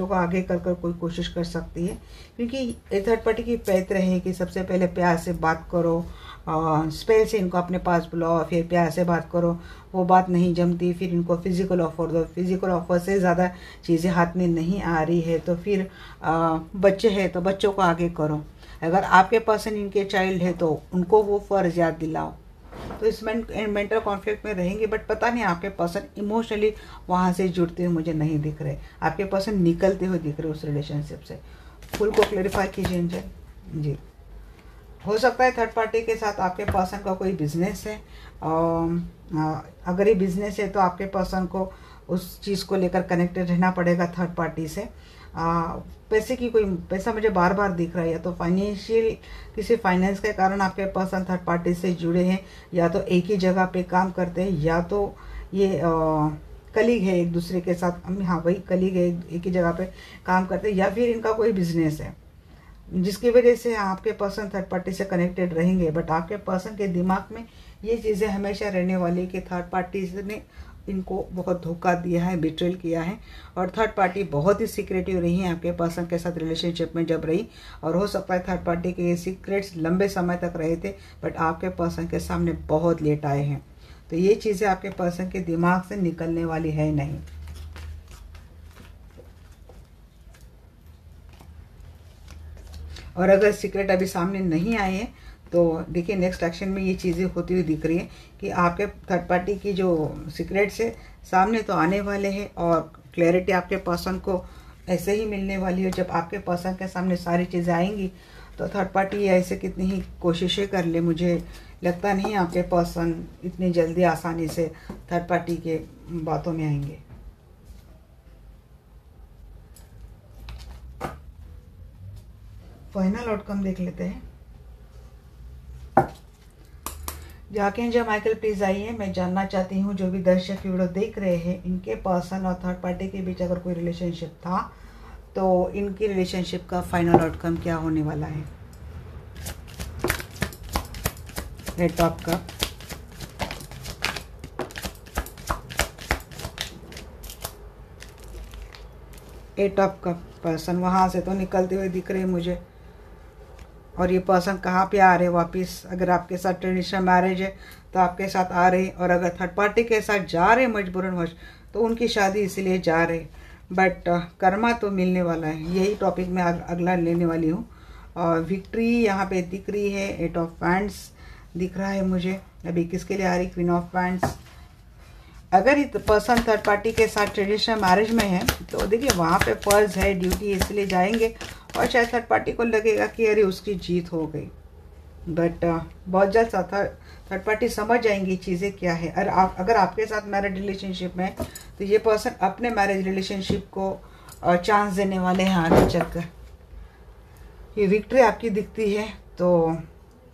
को आगे कर कोई कोशिश कर सकती है। क्योंकि थर्ड पार्टी की पैत्र है कि सबसे पहले प्यार से बात करो, स्पेल से इनको अपने पास बुलाओ, फिर प्यार से बात करो, वो बात नहीं जमती फिर इनको फिजिकल ऑफर दो। फिजिकल ऑफर से ज़्यादा चीज़ें हाथ में नहीं आ रही है तो फिर बच्चे हैं तो बच्चों को आगे करो। अगर आपके पर्सन इनके चाइल्ड है तो उनको वो फ़र्ज याद दिलाओ। तो इस मेंटल कॉन्फ्लिक्ट में रहेंगे। बट पता नहीं आपके पर्सन इमोशनली वहाँ से जुड़ते हुए मुझे नहीं दिख रहे। आपके पर्सन निकलते हुए दिख रहे उस रिलेशनशिप से। फुल को क्लेरिफाई कीजिए एंजल जी। हो सकता है थर्ड पार्टी के साथ आपके पर्सन का कोई बिजनेस है। अगर ये बिजनेस है तो आपके पर्सन को उस चीज़ को लेकर कनेक्टेड रहना पड़ेगा थर्ड पार्टी से। पैसे की कोई पैसा मुझे बार बार दिख रहा है, या तो फाइनेंशियल किसी फाइनेंस के कारण आपके पर्सन थर्ड पार्टी से जुड़े हैं, या तो एक ही जगह पे काम करते हैं, या तो ये कलीग है एक दूसरे के साथ, हाँ वही कलीग है, एक ही जगह पे काम करते हैं, या फिर इनका कोई बिजनेस है जिसकी वजह से आपके पर्सन थर्ड पार्टी से कनेक्टेड रहेंगे। बट आपके पर्सन के दिमाग में ये चीज़ें हमेशा रहने वाली कि थर्ड पार्टी ने इनको बहुत धोखा दिया है, बिट्रेल किया है, और थर्ड पार्टी बहुत ही सीक्रेटिव रही है आपके पर्सन के साथ रिलेशनशिप में जब रही। और हो सकता है थर्ड पार्टी के ये सीक्रेट्स लंबे समय तक रहे थे, बट आपके पर्सन के सामने बहुत लेट आए हैं। तो ये चीज़ें आपके पर्सन के दिमाग से निकलने वाली है नहीं। और अगर सीक्रेट अभी सामने नहीं आए हैं तो देखिए नेक्स्ट एक्शन में ये चीज़ें होती हुई दिख रही है कि आपके थर्ड पार्टी की जो सीक्रेट्स है सामने तो आने वाले हैं, और क्लैरिटी आपके पर्सन को ऐसे ही मिलने वाली है। जब आपके पर्सन के सामने सारी चीज़ें आएंगी तो थर्ड पार्टी ऐसे कितनी ही कोशिशें कर ले, मुझे लगता नहीं आपके पर्सन इतनी जल्दी आसानी से थर्ड पार्टी के बातों में आएंगे। फाइनल आउटकम देख लेते हैं। जाके जब माइकल प्लीज आइए, मैं जानना चाहती हूँ जो भी दर्शक वीडियो देख रहे हैं, इनके पर्सन और थर्ड पार्टी के बीच अगर कोई रिलेशनशिप था तो इनकी रिलेशनशिप का फाइनल आउटकम क्या होने वाला है। रेड टॉप का एट ऑफ का पर्सन वहाँ से तो निकलते हुए दिख रहे मुझे, और ये पर्सन कहाँ पे आ रहे वापस। अगर आपके साथ ट्रेडिशनल मैरिज है तो आपके साथ आ रहे, और अगर थर्ड पार्टी के साथ जा रहे मजबूरनवश तो उनकी शादी इसीलिए जा रहे। बट कर्मा तो मिलने वाला है, यही टॉपिक मैं अगला लेने वाली हूँ। और विक्ट्री यहाँ पे दिख रही है, एट ऑफ वैंड्स दिख रहा है मुझे। अभी किसके लिए आ रही, क्वीन ऑफ वैंड्स। अगर पर्सन थर्ड पार्टी के साथ ट्रेडिशनल मैरिज में है तो देखिए वहाँ पे फर्ज है, ड्यूटी, इसलिए जाएंगे, और शायद थर्ड पार्टी को लगेगा कि अरे उसकी जीत हो गई। बट बहुत जल्द थर्ड पार्टी समझ जाएंगी चीज़ें क्या है। और अगर आपके साथ मैरिज रिलेशनशिप में है तो ये पर्सन अपने मैरिज रिलेशनशिप को चांस देने वाले हैं आगे चलकर। ये विक्ट्री आपकी दिखती है तो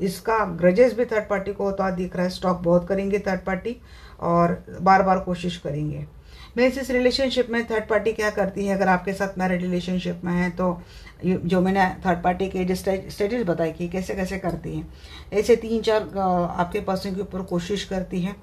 इसका ग्रजेस भी थर्ड पार्टी को होता दिख रहा है। स्टॉक बहुत करेंगे थर्ड पार्टी और बार बार कोशिश करेंगे। मीन्स इस रिलेशनशिप में थर्ड पार्टी क्या करती है, अगर आपके साथ मैरिज रिलेशनशिप में है तो जो मैंने थर्ड पार्टी के जो स्टेटस बताई कि कैसे कैसे करती है, ऐसे 3-4 आपके पर्सन के ऊपर कोशिश करती है,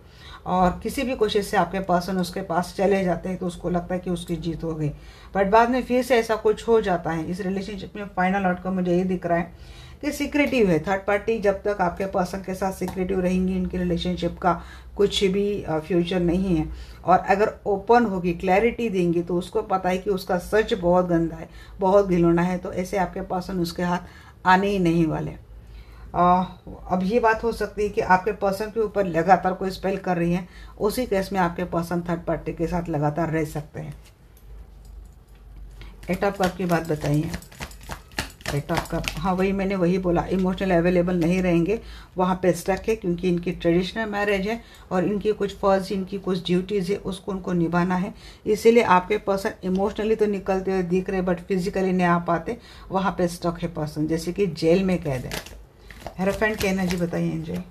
और किसी भी कोशिश से आपके पर्सन उसके पास चले जाते हैं तो उसको लगता है कि उसकी जीत हो गई। बट बाद में फिर से ऐसा कुछ हो जाता है। इस रिलेशनशिप में फाइनल आउटकम मुझे ये दिख रहा है कि सीक्रेटिव है थर्ड पार्टी। जब तक आपके पर्सन के साथ सीक्रेटिव रहेंगी, इनकी रिलेशनशिप का कुछ भी फ्यूचर नहीं है। और अगर ओपन होगी, क्लैरिटी देंगी, तो उसको पता है कि उसका सच बहुत गंदा है, बहुत घिनौना है, तो ऐसे आपके पर्सन उसके हाथ आने ही नहीं वाले। अब ये बात हो सकती है कि आपके पर्सन के ऊपर लगातार कोई स्पेल कर रही है, उसी केस में आपके पर्सन थर्ड पार्टी के साथ लगातार रह सकते हैं। एट ऑफ कप की बात बताइए। एट ऑफ कप, हाँ मैंने वही बोला, इमोशनल अवेलेबल नहीं रहेंगे, वहाँ पे स्टक है, क्योंकि इनकी ट्रेडिशनल मैरिज है और इनकी कुछ फर्ज, इनकी कुछ ड्यूटीज़ है, उसको उनको निभाना है। इसीलिए आपके पर्सन इमोशनली तो निकलते हुए दिख रहे, बट फिजिकली नहीं आ पाते, वहाँ पे स्टक है पर्सन, जैसे कि जेल में कैद है। हेरोफेंट की एनर्जी बताइए एंजॉय।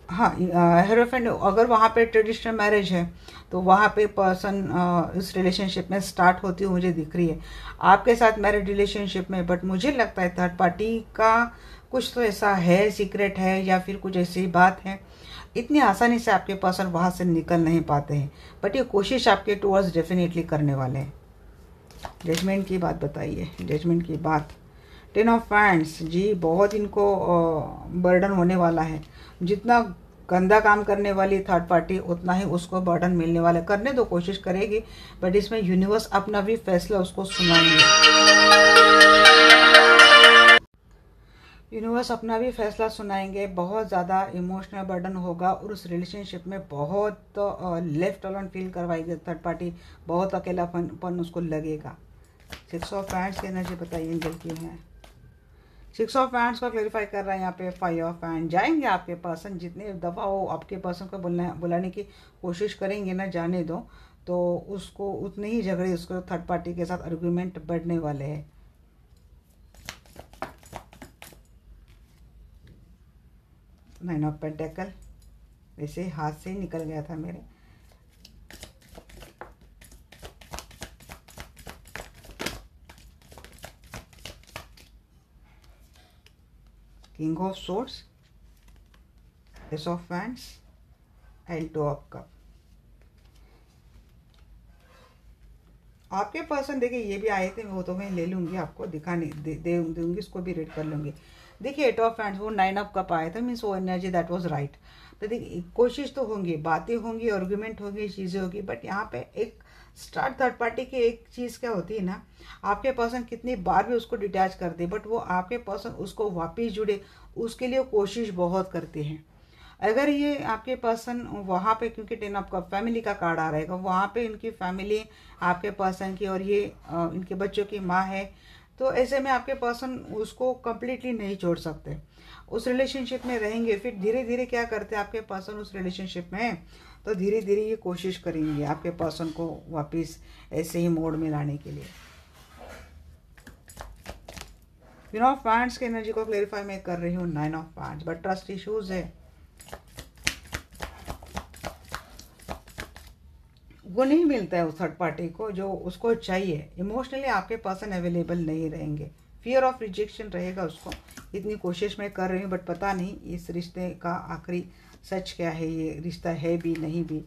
हाँ, हेरोफेंट अगर वहाँ पे ट्रेडिशनल मैरिज है तो वहाँ पे पर्सन इस रिलेशनशिप में स्टार्ट होती हुई मुझे दिख रही है आपके साथ मैरिज रिलेशनशिप में। बट मुझे लगता है थर्ड पार्टी का कुछ तो ऐसा है, सीक्रेट है, या फिर कुछ ऐसी बात है, इतनी आसानी से आपके पर्सन वहाँ से निकल नहीं पाते हैं। बट ये कोशिश आपके टूवर्ड्स डेफिनेटली करने वाले हैं। जजमेंट की बात बताइए, जजमेंट की बात। 10 ऑफ वैंड्स जी, बहुत इनको बर्डन होने वाला है। जितना गंदा काम करने वाली थर्ड पार्टी, उतना ही उसको बर्डन मिलने वाला है। करने दो, कोशिश करेगी, बट इसमें यूनिवर्स अपना भी फैसला उसको सुनाएंगे। यूनिवर्स अपना भी फैसला सुनाएंगे। बहुत ज़्यादा इमोशनल बर्डन होगा और उस रिलेशनशिप में बहुत लेफ्ट अलोन फील करवाएगी थर्ड पार्टी, बहुत अकेलापन उसको लगेगा। 6 ऑफ वैंड्स की एनर्जी बताइए एंजल क्यों है। 6 ऑफ वैंड्स को क्लैरिफाई कर रहा है यहाँ पे 5 ऑफ वैंड। जाएंगे आपके पर्सन, जितने दफ़ा वो आपके पर्सन को बुलाने की कोशिश करेंगे ना, जाने दो, तो उसको उतने ही झगड़े, उसको थर्ड पार्टी के साथ आर्गुमेंट बढ़ने वाले हैं। नाइन ऑफ पेंटेकल वैसे हाथ से ही निकल गया था मेरे। King of swords, S of wands and two of cup. आपके पर्सन देखिए ये भी आए थे, वो तो मैं ले लूँगी, आपको दिखाने दूंगी, इसको भी रीड कर लूँगी। देखिए एट ऑफ हैंड्स, वो नाइन ऑफ कप आया था, मीन्स वो एनर्जी दैट वाज राइट। तो देखिए कोशिश तो होंगी, बातें होंगी, आर्गुमेंट होंगी, चीज़ें होगी, बट यहाँ पे एक स्टार्ट थर्ड पार्टी की एक चीज़ क्या होती है ना, आपके पर्सन कितनी बार भी उसको डिटैच कर दे, बट वो आपके पर्सन उसको वापिस जुड़े, उसके लिए कोशिश बहुत करते हैं। अगर ये आपके पर्सन वहाँ पे, क्योंकि टेन ऑफ कप फैमिली का कार्ड आ रहेगा, वहाँ पे इनकी फैमिली आपके पर्सन की और ये इनके बच्चों की माँ है, तो ऐसे में आपके पर्सन उसको कम्प्लीटली नहीं छोड़ सकते, उस रिलेशनशिप में रहेंगे। फिर धीरे धीरे क्या करते हैं आपके पर्सन उस रिलेशनशिप में, तो धीरे धीरे ये कोशिश करेंगे आपके पर्सन को वापस ऐसे ही मोड में लाने के लिए। क्वीन ऑफ वैंड्स की एनर्जी को क्लेरिफाई मैं कर रही हूँ, nine of wands, but trust issues है, वो नहीं मिलता है उस थर्ड पार्टी को जो उसको चाहिए। इमोशनली आपके पर्सन अवेलेबल नहीं रहेंगे, फियर ऑफ रिजेक्शन रहेगा उसको। इतनी कोशिश मैं कर रही हूँ, बट पता नहीं इस रिश्ते का आखिरी सच क्या है, ये रिश्ता है भी नहीं भी।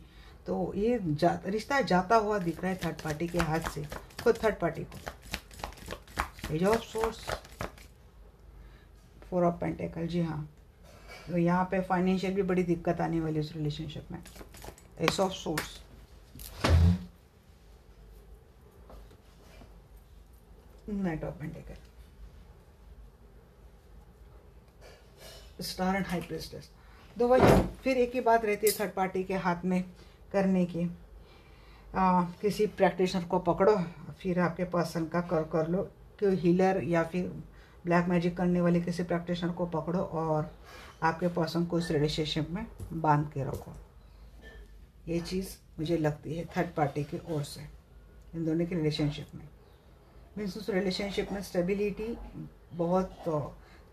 तो ये रिश्ता जाता हुआ दिख रहा है थर्ड पार्टी के हाथ से, खुद थर्ड पार्टी को। Ace of swords, four of pentacles, जी हाँ, तो यहाँ पे फाइनेंशियल भी बड़ी दिक्कत आने वाली उस रिलेशनशिप में। S of source, night of pentacle, star and high priestess. दो वही फिर एक ही बात रहती है थर्ड पार्टी के हाथ में करने की, किसी प्रैक्टिशनर को पकड़ो, फिर आपके पर्सन का कर लो, कोई हीलर या फिर ब्लैक मैजिक करने वाले किसी प्रैक्टिशनर को पकड़ो और आपके पर्सन को इस रिलेशनशिप में बांध के रखो। ये चीज़ मुझे लगती है थर्ड पार्टी की ओर से इन दोनों के रिलेशनशिप में। मीन्स उस रिलेशनशिप में स्टेबिलिटी बहुत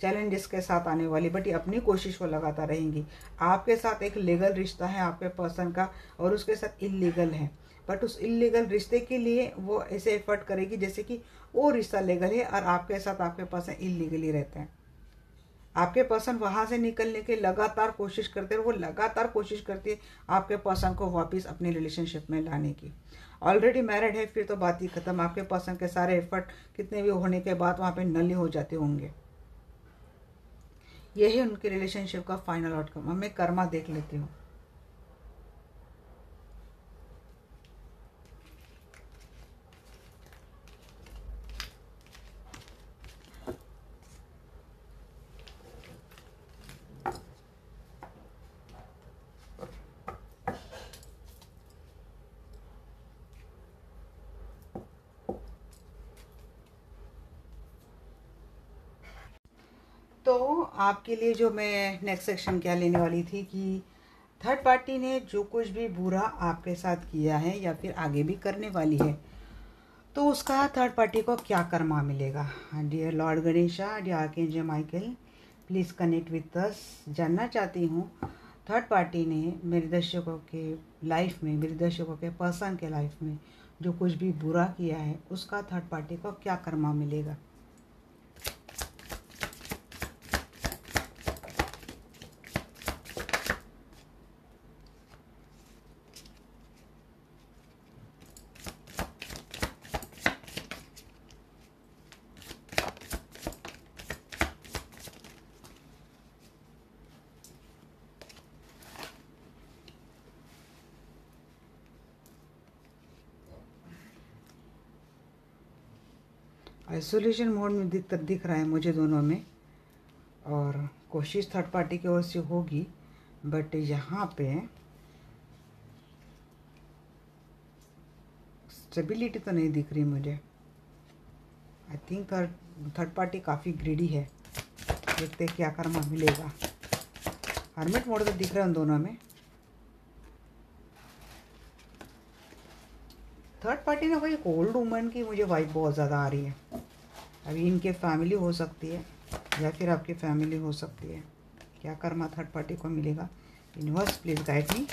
चैलेंजेस के साथ आने वाली, बट ये अपनी कोशिश को लगाता रहेंगी। आपके साथ एक लीगल रिश्ता है आपके पर्सन का और उसके साथ इलीगल है, बट उस इलीगल रिश्ते के लिए वो ऐसे एफर्ट करेगी जैसे कि वो रिश्ता लीगल है और आपके साथ आपके पर्सन इलीगली रहते हैं। आपके पर्सन वहाँ से निकलने के लगातार कोशिश करते हैं, वो लगातार कोशिश करती है आपके पर्सन को वापस अपने रिलेशनशिप में लाने की। ऑलरेडी मैरिड है फिर तो बात ही खत्म, आपके पर्सन के सारे एफर्ट कितने भी होने के बाद वहाँ पे नली हो जाते होंगे। यही उनके रिलेशनशिप का फाइनल आउटकम। अब मैं कर्मा देख लेती हूँ। तो आपके लिए जो मैं नेक्स्ट सेक्शन क्या लेने वाली थी कि थर्ड पार्टी ने जो कुछ भी बुरा आपके साथ किया है या फिर आगे भी करने वाली है, तो उसका थर्ड पार्टी को क्या कर्मा मिलेगा। Dear Lord Ganesha, dear archangel Michael, please connect with us. जानना चाहती हूँ थर्ड पार्टी ने मेरे दर्शकों के लाइफ में, मेरे दर्शकों के पर्सन के लाइफ में जो कुछ भी बुरा किया है उसका थर्ड पार्टी को क्या कर्मा मिलेगा। आइसोलेशन मोड में दिख रहा है मुझे दोनों में, और कोशिश थर्ड पार्टी की ओर से होगी, बट यहाँ पे स्टेबिलिटी तो नहीं दिख रही मुझे। आई थिंक थर्ड पार्टी काफ़ी ग्रीडी है। देखते हैं क्या कर्मा मिलेगा। हर्मिट मोड तो दिख रहा है उन दोनों में। थर्ड पार्टी ना, वो एक ओल्ड वुमन की मुझे वाइब बहुत ज़्यादा आ रही है। अभी इनके फैमिली हो सकती है या फिर आपकी फैमिली हो सकती है। क्या कर्मा थर्ड पार्टी को मिलेगा? Universe please guide me.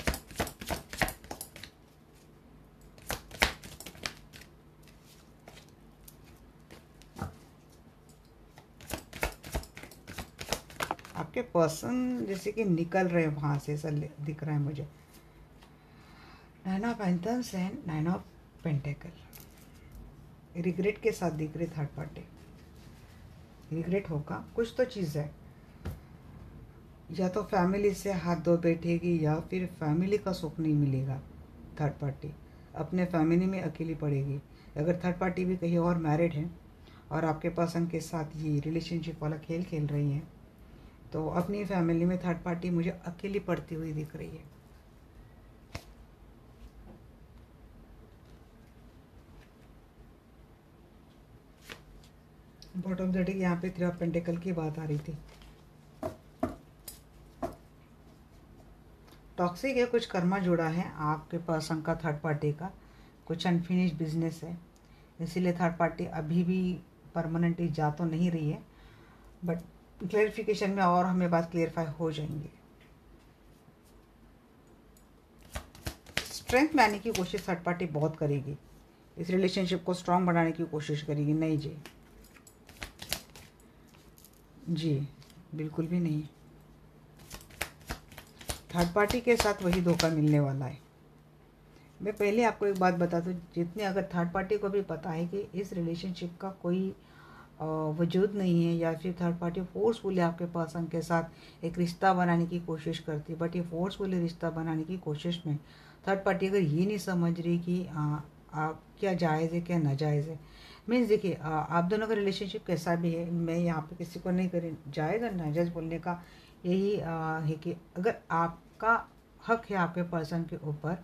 आपके पर्सन जैसे कि निकल रहे हैं वहाँ से, ऐसा दिख रहा है मुझे। 9 of pentacles and 9 of pentacles. Regret के साथ दिख रही थर्ड पार्टी। रिग्रेट होगा, कुछ तो चीज़ है। या तो फैमिली से हाथ धो बैठेगी या फिर फैमिली का सुख नहीं मिलेगा। थर्ड पार्टी अपने फैमिली में अकेली पड़ेगी। अगर थर्ड पार्टी भी कहीं और मैरिड है और आपके पर्सन के साथ ये रिलेशनशिप वाला खेल खेल रही है, तो अपनी फैमिली में थर्ड पार्टी मुझे अकेली पड़ती हुई दिख रही है। बॉटम ऑफ द डे यहाँ पे 3 ऑफ पेंटिकल की बात आ रही थी। टॉक्सिक है, कुछ कर्मा जुड़ा है आपके पर्सन का थर्ड पार्टी का, कुछ अनफिनिश बिजनेस है, इसीलिए थर्ड पार्टी अभी भी परमानेंटली जा तो नहीं रही है, बट क्लेरिफिकेशन में और हमें बात क्लियरफाई हो जाएंगी। स्ट्रेंथ लाने की कोशिश थर्ड पार्टी बहुत करेगी, इस रिलेशनशिप को स्ट्रांग बनाने की कोशिश करेगी। नहीं जी, जी बिल्कुल भी नहीं। थर्ड पार्टी के साथ वही धोखा मिलने वाला है। मैं पहले आपको एक बात बता दूं, जितने अगर थर्ड पार्टी को भी पता है कि इस रिलेशनशिप का कोई वजूद नहीं है, या फिर थर्ड पार्टी फोर्सफुली आपके पर्सन के साथ एक रिश्ता बनाने की कोशिश करती है, बट ये फोर्सफुली रिश्ता बनाने की कोशिश में थर्ड पार्टी अगर ये नहीं समझ रही कि आप क्या जायज़ है क्या नाजायज़ है। मीन्स देखिए, आप दोनों का रिलेशनशिप कैसा भी है, मैं यहाँ पे किसी को नहीं करें जायज़ और नाजायज़ बोलने का। यही है कि अगर आपका हक है आपके पर्सन के ऊपर,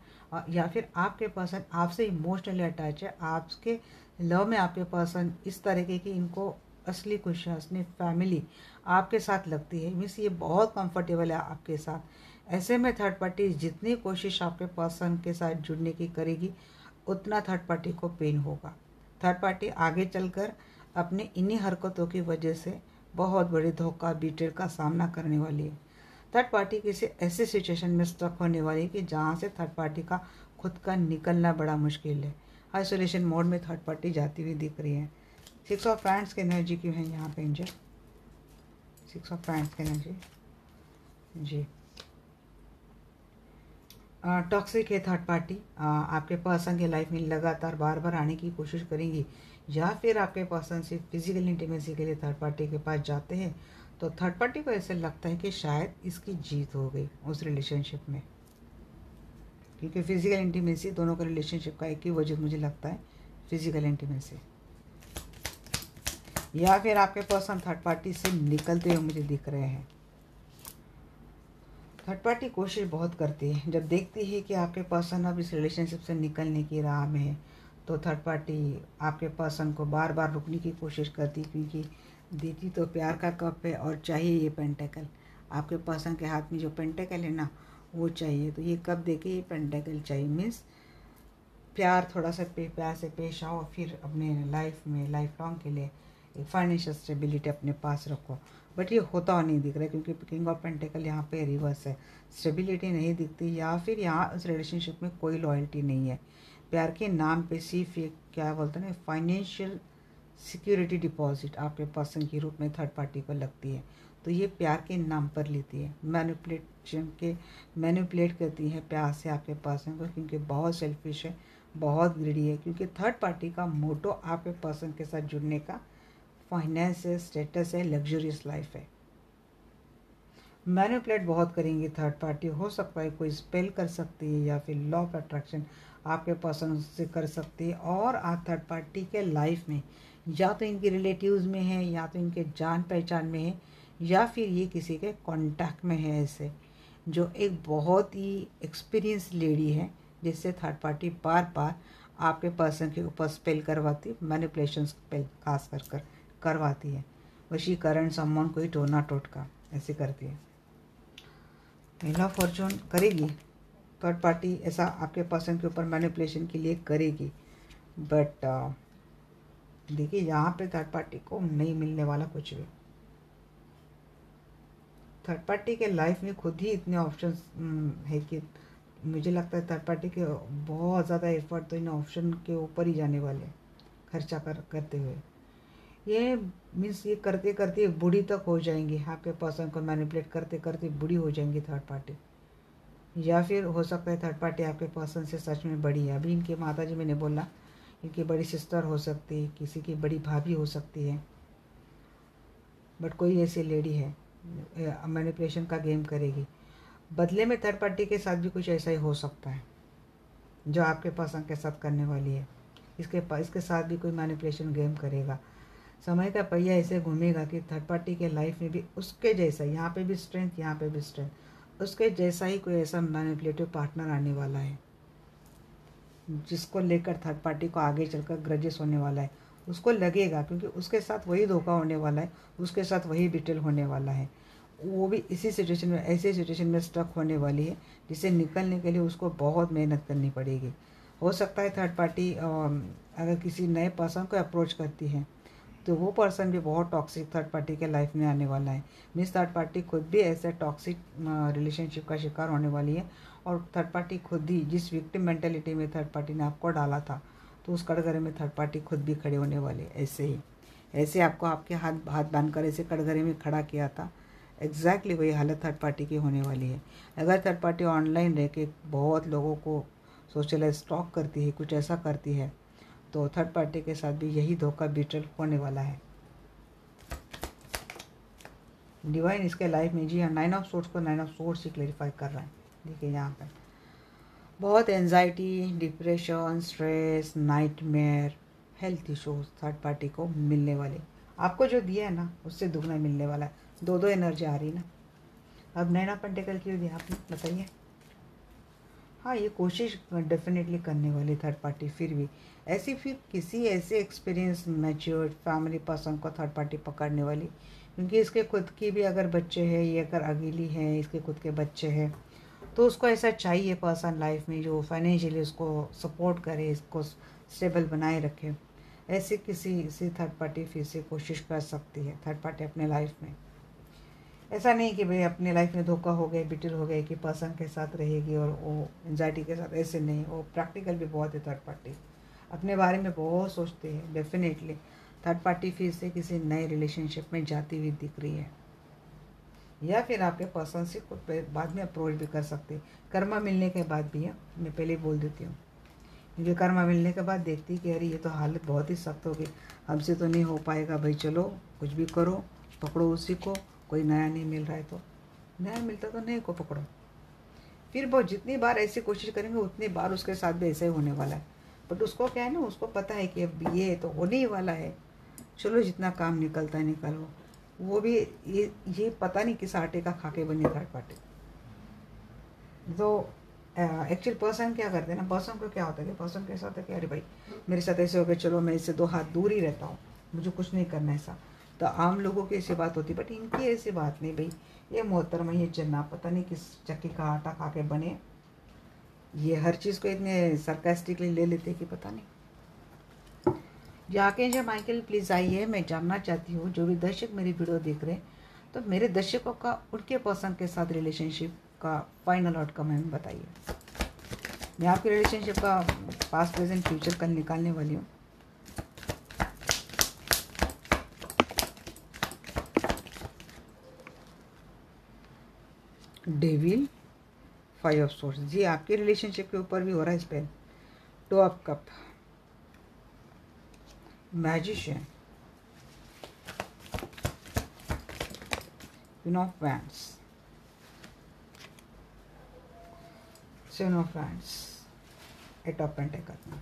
या फिर आपके पर्सन आपसे इमोशनली अटैच है, आपके लव में आपके पर्सन इस तरीके की इनको असली खुशियाँ, असली फैमिली आपके साथ लगती है, मीन्स ये बहुत कंफर्टेबल है आपके साथ। ऐसे में थर्ड पार्टी जितनी कोशिश आपके पर्सन के साथ जुड़ने की करेगी, उतना थर्ड पार्टी को पेन होगा। थर्ड पार्टी आगे चलकर अपने इन्हीं हरकतों की वजह से बहुत बड़ी धोखा बीटेल का सामना करने वाली है। थर्ड पार्टी किसी ऐसे सिचुएशन में स्टक होने वाली है कि जहाँ से थर्ड पार्टी का खुद का निकलना बड़ा मुश्किल है। आइसोलेशन मोड में थर्ड पार्टी जाती हुई दिख रही है। 6 ऑफ पैंट्स की एनर्जी क्यों है यहाँ पे एंजल? 6 ऑफ पैंट्स की एनर्जी जी। टॉक्सिक है थर्ड पार्टी, आपके पर्सन की लाइफ में लगातार बार बार आने की कोशिश करेंगी, या फिर आपके पर्सन से फिजिकल इंटीमेसी के लिए थर्ड पार्टी के पास जाते हैं, तो थर्ड पार्टी को ऐसे लगता है कि शायद इसकी जीत हो गई उस रिलेशनशिप में, क्योंकि फिजिकल इंटीमेसी दोनों का रिलेशनशिप का एक ही वजह मुझे लगता है, फिजिकल इंटीमेसी। या फिर आपके पर्सन थर्ड पार्टी से निकलते हुए मुझे दिख रहे हैं। थर्ड पार्टी कोशिश बहुत करती है, जब देखती है कि आपके पर्सन अब इस रिलेशनशिप से निकलने की राह में है, तो थर्ड पार्टी आपके पर्सन को बार बार रुकने की कोशिश करती, क्योंकि देती तो प्यार का कप है और चाहिए ये पेंटेकल। आपके पर्सन के हाथ में जो पेंटेकल है ना, वो चाहिए। तो ये कप देके ये पेंटेकल चाहिए, मीन्स प्यार, थोड़ा सा प्यार से पेश आओ, फिर अपने लाइफ में लाइफ लॉन्ग के लिए एक फाइनेंशियल स्टेबिलिटी अपने पास रखो। बट ये होता हुआ नहीं दिख रहा है, क्योंकि किंग ऑफ पेंटेकल यहाँ पे रिवर्स है, स्टेबिलिटी नहीं दिखती, या फिर यहाँ उस रिलेशनशिप में कोई लॉयल्टी नहीं है। प्यार के नाम पे सिर्फ ये क्या बोलते हैं ना, फाइनेंशियल सिक्योरिटी डिपॉजिट आपके पर्सन के रूप में थर्ड पार्टी को लगती है, तो ये प्यार के नाम पर लेती है, मैनिपुलेट करती है प्यार से आपके पर्सन को, क्योंकि बहुत सेल्फिश है, बहुत ग्रीडी है, क्योंकि थर्ड पार्टी का मोटो आपके पर्सन के साथ जुड़ने का फाइनेंस है, स्टेटस है, लग्जरियस लाइफ है। मैनिपुलेट बहुत करेंगी थर्ड पार्टी, हो सकता है कोई स्पेल कर सकती है, या फिर लॉ ऑफ अट्रैक्शन आपके पर्सन से कर सकती है, और आप थर्ड पार्टी के लाइफ में या तो इनके रिलेटिव्स में है, या तो इनके जान पहचान में है, या फिर ये किसी के कॉन्टैक्ट में है, ऐसे जो एक बहुत ही एक्सपीरियंस लेडी है, जिससे थर्ड पार्टी बार बार आपके पर्सन के ऊपर स्पेल करवाती, मैनिपुलेशन स्पेल खास कर करवाती है, वशीकरण, सम्मान, कोई टोना टोटका ऐसे करती है। महिला फॉर्चून करेगी थर्ड पार्टी, ऐसा आपके पर्सन के ऊपर मैनिपुलेशन के लिए करेगी, बट देखिए यहाँ पे थर्ड पार्टी को नहीं मिलने वाला कुछ भी। थर्ड पार्टी के लाइफ में खुद ही इतने ऑप्शंस है कि मुझे लगता है थर्ड पार्टी के बहुत ज़्यादा एफर्ट तो इन ऑप्शन के ऊपर ही जाने वाले हैं, खर्चा करते हुए। ये मीन्स ये करते करते बूढ़ी तक हो जाएंगी, आपके पर्सन को मैनिपुलेट करते करते बूढ़ी हो जाएंगी थर्ड पार्टी। या फिर हो सकता है थर्ड पार्टी आपके पर्सन से सच में बड़ी है। अभी इनके माता जी मैंने बोला, इनकी बड़ी सिस्टर हो सकती है, किसी की बड़ी भाभी हो सकती है, बट कोई ऐसी लेडी है मैनिपुलेशन का गेम करेगी। बदले में थर्ड पार्टी के साथ भी कुछ ऐसा ही हो सकता है जो आपके पर्सन के साथ करने वाली है। इसके साथ भी कोई मैनिपुलेशन गेम करेगा। समय का पहिया ऐसे घूमेगा कि थर्ड पार्टी के लाइफ में भी उसके जैसा, यहाँ पे भी स्ट्रेंथ, यहाँ पे भी स्ट्रेंथ, उसके जैसा ही कोई ऐसा मैनिपुलेटिव पार्टनर आने वाला है जिसको लेकर थर्ड पार्टी को आगे चलकर ग्रजेस होने वाला है। उसको लगेगा क्योंकि उसके साथ वही धोखा होने वाला है, उसके साथ वही बिटल होने वाला है। वो भी इसी सिचुएशन में, ऐसे सिचुएशन में स्टक होने वाली है जिससे निकलने के लिए उसको बहुत मेहनत करनी पड़ेगी। हो सकता है थर्ड पार्टी अगर किसी नए पर्सन को अप्रोच करती है तो वो पर्सन भी बहुत टॉक्सिक थर्ड पार्टी के लाइफ में आने वाला है। मीन्स थर्ड पार्टी खुद भी ऐसे टॉक्सिक रिलेशनशिप का शिकार होने वाली है और थर्ड पार्टी खुद ही जिस विक्टिम मेंटेलिटी में थर्ड पार्टी ने आपको डाला था, तो उस कटघरे में थर्ड पार्टी खुद भी खड़े होने वाले। ऐसे ही ऐसे आपको आपके हाथ हाथ बांधकर ऐसे कटघरे में खड़ा किया था, एग्जैक्टली वही हालत थर्ड पार्टी की होने वाली है। अगर थर्ड पार्टी ऑनलाइन रह के बहुत लोगों को सोशलाइज स्टॉक करती है, कुछ ऐसा करती है, तो थर्ड पार्टी के साथ भी यही धोखा बिटल होने वाला है। डिवाइन इसके लाइफ में, जी हाँ, 9 ऑफ सोर्ड्स को 9 ऑफ सोर्ड्स ही क्लेरिफाई कर रहा है। देखिए यहाँ पर बहुत anxiety, depression, stress, nightmare, health issues third party को मिलने वाले। आपको जो दिया है ना उससे दुगना मिलने वाला है। दो एनर्जी आ रही ना। अब 9 ऑफ पेंटिकल क्यों दिया आपने, बताइए। हाँ, ये कोशिश डेफिनेटली करने वाली थर्ड पार्टी फिर किसी ऐसे एक्सपीरियंस मैच्योर्ड फैमिली पर्सन को थर्ड पार्टी पकड़ने वाली, क्योंकि इसके खुद की भी अगर बच्चे हैं, ये अगर अकेली है, इसके खुद के बच्चे हैं, तो उसको ऐसा चाहिए पर्सन लाइफ में जो फाइनेंशियली उसको सपोर्ट करे, इसको स्टेबल बनाए रखे। ऐसे किसी से थर्ड पार्टी फिर से कोशिश कर सकती है थर्ड पार्टी अपने लाइफ में। ऐसा नहीं कि भाई अपने लाइफ में धोखा हो गए, बिटर हो गए कि पर्सन के साथ रहेगी और वो एंजाइटी के साथ, ऐसे नहीं। वो प्रैक्टिकल भी बहुत है थर्ड पार्टी, अपने बारे में बहुत सोचते हैं। डेफिनेटली थर्ड पार्टी फिर से किसी नए रिलेशनशिप में जाती हुई दिख रही है, या फिर आपके पर्सन से खुद बाद में अप्रोच भी कर सकते हैं। कर्मा मिलने के बाद भी है, मैं पहले ही बोल देती हूँ, क्योंकि कर्मा मिलने के बाद देखती कि अरे ये तो हालत बहुत ही सख्त हो गई, हमसे तो नहीं हो पाएगा भाई, चलो कुछ भी करो, पकड़ो उसी को। कोई नया नहीं मिल रहा है तो नया मिलता तो नए को पकड़ो। फिर वो जितनी बार ऐसी कोशिश करेंगे उतनी बार उसके साथ भी ऐसा ही होने वाला है। बट उसको क्या है ना, उसको पता है कि अब ये तो होने ही वाला है, चलो जितना काम निकलता है निकलो। वो भी ये पता नहीं किस आटे का खाके बनी थर्ड पार्टी। तो एक्चुअल पर्सन क्या करते हैं ना, पर्सन को क्या होता है कि पर्सन कैसा होता है कि अरे भाई मेरे साथ ऐसे हो गए, चलो मैं इससे 2 हाथ दूर ही रहता हूँ, मुझे कुछ नहीं करना ऐसा। तो आम लोगों की ऐसी बात होती है, बट इनकी ऐसी बात नहीं भाई। ये मोहतरमा, ये जन्ना पता नहीं किस चक्की का आटा खा के बने, ये हर चीज़ को इतने सरकास्टिकली ले लेते कि पता नहीं। जाके जब माइकल प्लीज़ आइए, मैं जानना चाहती हूँ जो भी दर्शक मेरी वीडियो देख रहे हैं, तो मेरे दर्शकों का उनके पर्सन के साथ रिलेशनशिप का फाइनल आउटकम हमें बताइए। मैं आपके रिलेशनशिप का पास्ट प्रेजेंट फ्यूचर कल निकालने वाली हूँ। डेविल, 5 ऑफ सोर्स, जी आपके रिलेशनशिप के ऊपर भी हो रहा है spell. 2 of cup, magician, queen of wands, 7 of wands, 8 of pentacle,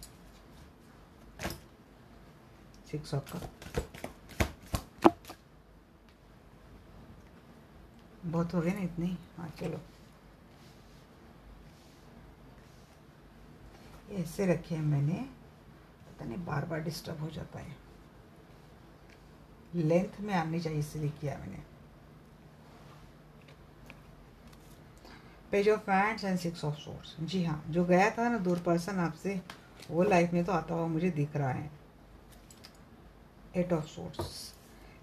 6 of cup. बहुत हो गए ना इतने ही, हाँ चलो ऐसे रखे हैं मैंने, पता नहीं बार बार डिस्टर्ब हो जाता है, लेंथ में आनी चाहिए इसलिए किया मैंने। Page of wands and 6 of swords, जी हाँ, जो गया था ना दूर पर्सन आपसे, वो लाइफ में तो आता हुआ मुझे दिख रहा है। 8 ऑफ सोर्स।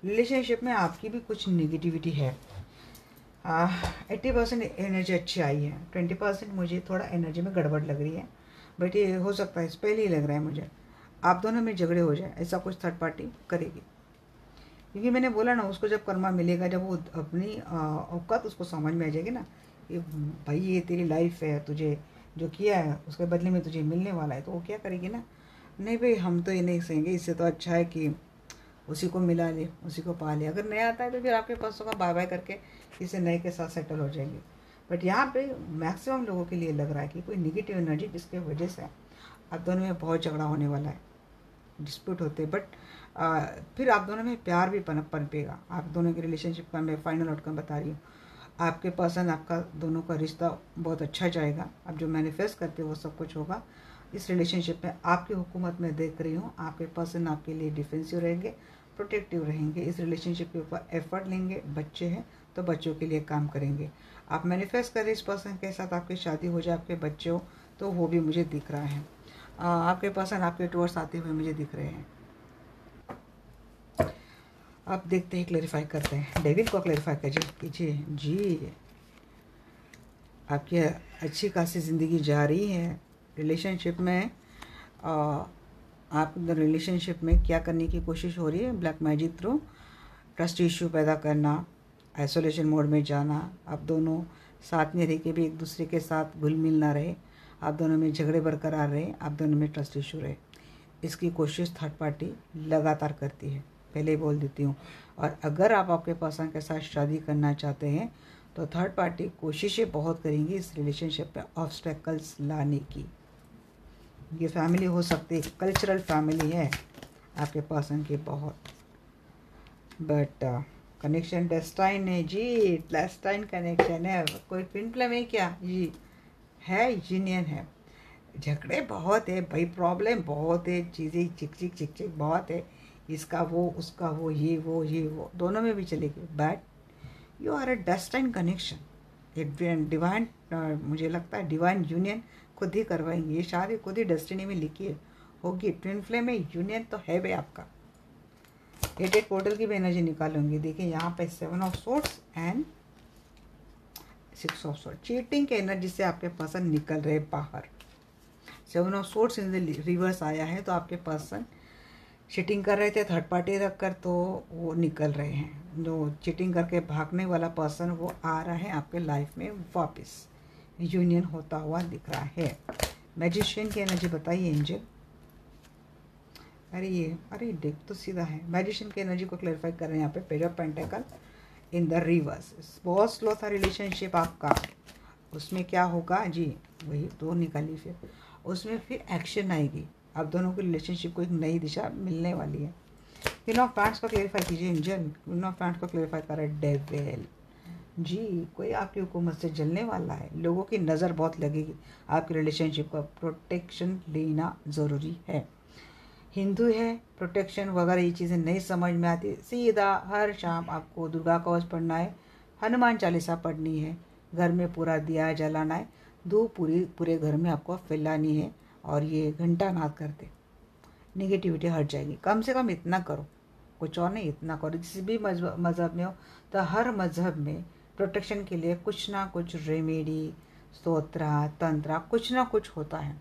रिलेशनशिप में आपकी भी कुछ निगेटिविटी है। 80% एनर्जी अच्छी आई है, 20% मुझे थोड़ा एनर्जी में गड़बड़ लग रही है, बट ये हो सकता है, इस पहले ही लग रहा है मुझे आप दोनों में झगड़े हो जाए, ऐसा कुछ थर्ड पार्टी करेगी। क्योंकि मैंने बोला ना, उसको जब कर्मा मिलेगा, जब वो अपनी औकात उसको समझ में आ जाएगी ना, ये भाई ये तेरी लाइफ है, तुझे जो किया है उसके बदले में तुझे मिलने वाला है, तो वो क्या करेगी ना, नहीं भाई हम तो ये नहीं सहेंगे, इससे तो अच्छा है कि उसी को मिला ले, उसी को पा ले। अगर नया आता है तो फिर आपके पास होगा, बाय बाय करके किसी नए के साथ सेटल हो जाएंगे। बट यहाँ पे मैक्सिमम लोगों के लिए लग रहा है कि कोई निगेटिव एनर्जी जिसके वजह से आप दोनों में बहुत झगड़ा होने वाला है, डिस्प्यूट होते। बट फिर आप दोनों में प्यार भी पनपेगा। आप दोनों के रिलेशनशिप का मैं फाइनल आउटकम बता रही हूँ। आपके पर्सन, आपका दोनों का रिश्ता बहुत अच्छा जाएगा। आप जो मैनिफेस्ट करते हो वो सब कुछ होगा इस रिलेशनशिप में। आपकी हुकूमत में देख रही हूँ, आपके पर्सन आपके लिए डिफेंसिव रहेंगे, प्रोटेक्टिव रहेंगे, इस रिलेशनशिप के ऊपर एफर्ट लेंगे। बच्चे हैं तो बच्चों के लिए काम करेंगे। आप मैनिफेस्ट करें इस पर्सन के साथ आपकी शादी हो जाए, आपके बच्चे हो, तो वो भी मुझे दिख रहा है। आपके पर्सन आपके टूवर्ड्स आते हुए मुझे दिख रहे हैं। आप देखते हैं, क्लैरिफाई करते हैं। डेविल को क्लैरिफाई कीजिए जी। आपकी अच्छी खासी ज़िंदगी जा रही है रिलेशनशिप में। आप रिलेशनशिप में क्या करने की कोशिश हो रही है? Black magic through trust issue पैदा करना, आइसोलेशन मोड में जाना, आप दोनों साथ में रह के भी एक दूसरे के साथ घुल मिल ना रहे, आप दोनों में झगड़े बरकरार रहे, आप दोनों में ट्रस्ट इशू रहे, इसकी कोशिश थर्ड पार्टी लगातार करती है, पहले ही बोल देती हूँ। और अगर आप आपके पर्सन के साथ शादी करना चाहते हैं तो थर्ड पार्टी कोशिशें बहुत करेंगी इस रिलेशनशिप पे ऑब्स्टेकल्स लाने की। ये फैमिली हो सकती है, कल्चरल फैमिली है आपके पर्सन की बहुत, बट कनेक्शन डेस्टाइन है जी, डेस्टाइन कनेक्शन है। कोई ट्विन फ्लेम है क्या जी? है, यूनियन है। झगड़े बहुत है भाई, प्रॉब्लम बहुत है, चीज़ें चिक चिक चिक चिक बहुत है, इसका वो उसका वो, ये वो दोनों में भी चलेगी। But you are a destine connection, ये डिवाइन, मुझे लगता है डिवाइन यूनियन खुद ही करवाएंगे। ये शादी खुद ही डेस्टिनी में लिखी है, होगी। ट्विन फ्लेम में यूनियन तो है भाई आपका। 8 पोर्टल की भी एनर्जी निकालूंगी। देखिए यहाँ पे 7 of swords and 6 of sword. Cheating के एनर्जी से आपके पर्सन निकल रहे बाहर। 7 of swords in the reverse आया है, तो आपके पर्सन चीटिंग कर रहे थे थर्ड पार्टी रख कर, तो वो निकल रहे हैं। जो चीटिंग करके भागने वाला पर्सन वो आ रहा है आपके लाइफ में वापस, यूनियन होता हुआ दिख रहा है। मैजिशियन की एनर्जी बताइए एंजल। अरे देख तो सीधा है। मैजिशियन की एनर्जी को क्लैरिफाई कर रहे हैं यहाँ पे। Page of pentacle in the reverse. बहुत स्लो था रिलेशनशिप आपका, उसमें क्या होगा जी, वही दो निकाली, फिर उसमें फिर एक्शन आएगी। आप दोनों की रिलेशनशिप को एक नई दिशा मिलने वाली है। क्वीन ऑफ पैंट्स को क्लैरिफाई कीजिए एंजल। क्वीन ऑफ पैंट्स को क्लैरिफाई कर रहा है डेविल जी। कोई आपकी हुकूमत से जलने वाला है, लोगों की नज़र बहुत लगेगी आपकी रिलेशनशिप का। प्रोटेक्शन लेना ज़रूरी है। हिंदू है, प्रोटेक्शन वगैरह ये चीज़ें नहीं समझ में आती। सीधा हर शाम आपको दुर्गा कवच पढ़ना है, हनुमान चालीसा पढ़नी है, घर में पूरा दिया जलाना है, धूप पूरे घर में आपको फैलानी है, और ये घंटा नाद करते निगेटिविटी हट जाएगी। कम से कम इतना करो, कुछ और नहीं, इतना करो। जिस भी मज़हब में हो तो हर मज़हब में प्रोटेक्शन के लिए कुछ ना कुछ रेमेडी, स्तोत्रा, तंत्रा, कुछ ना कुछ होता है,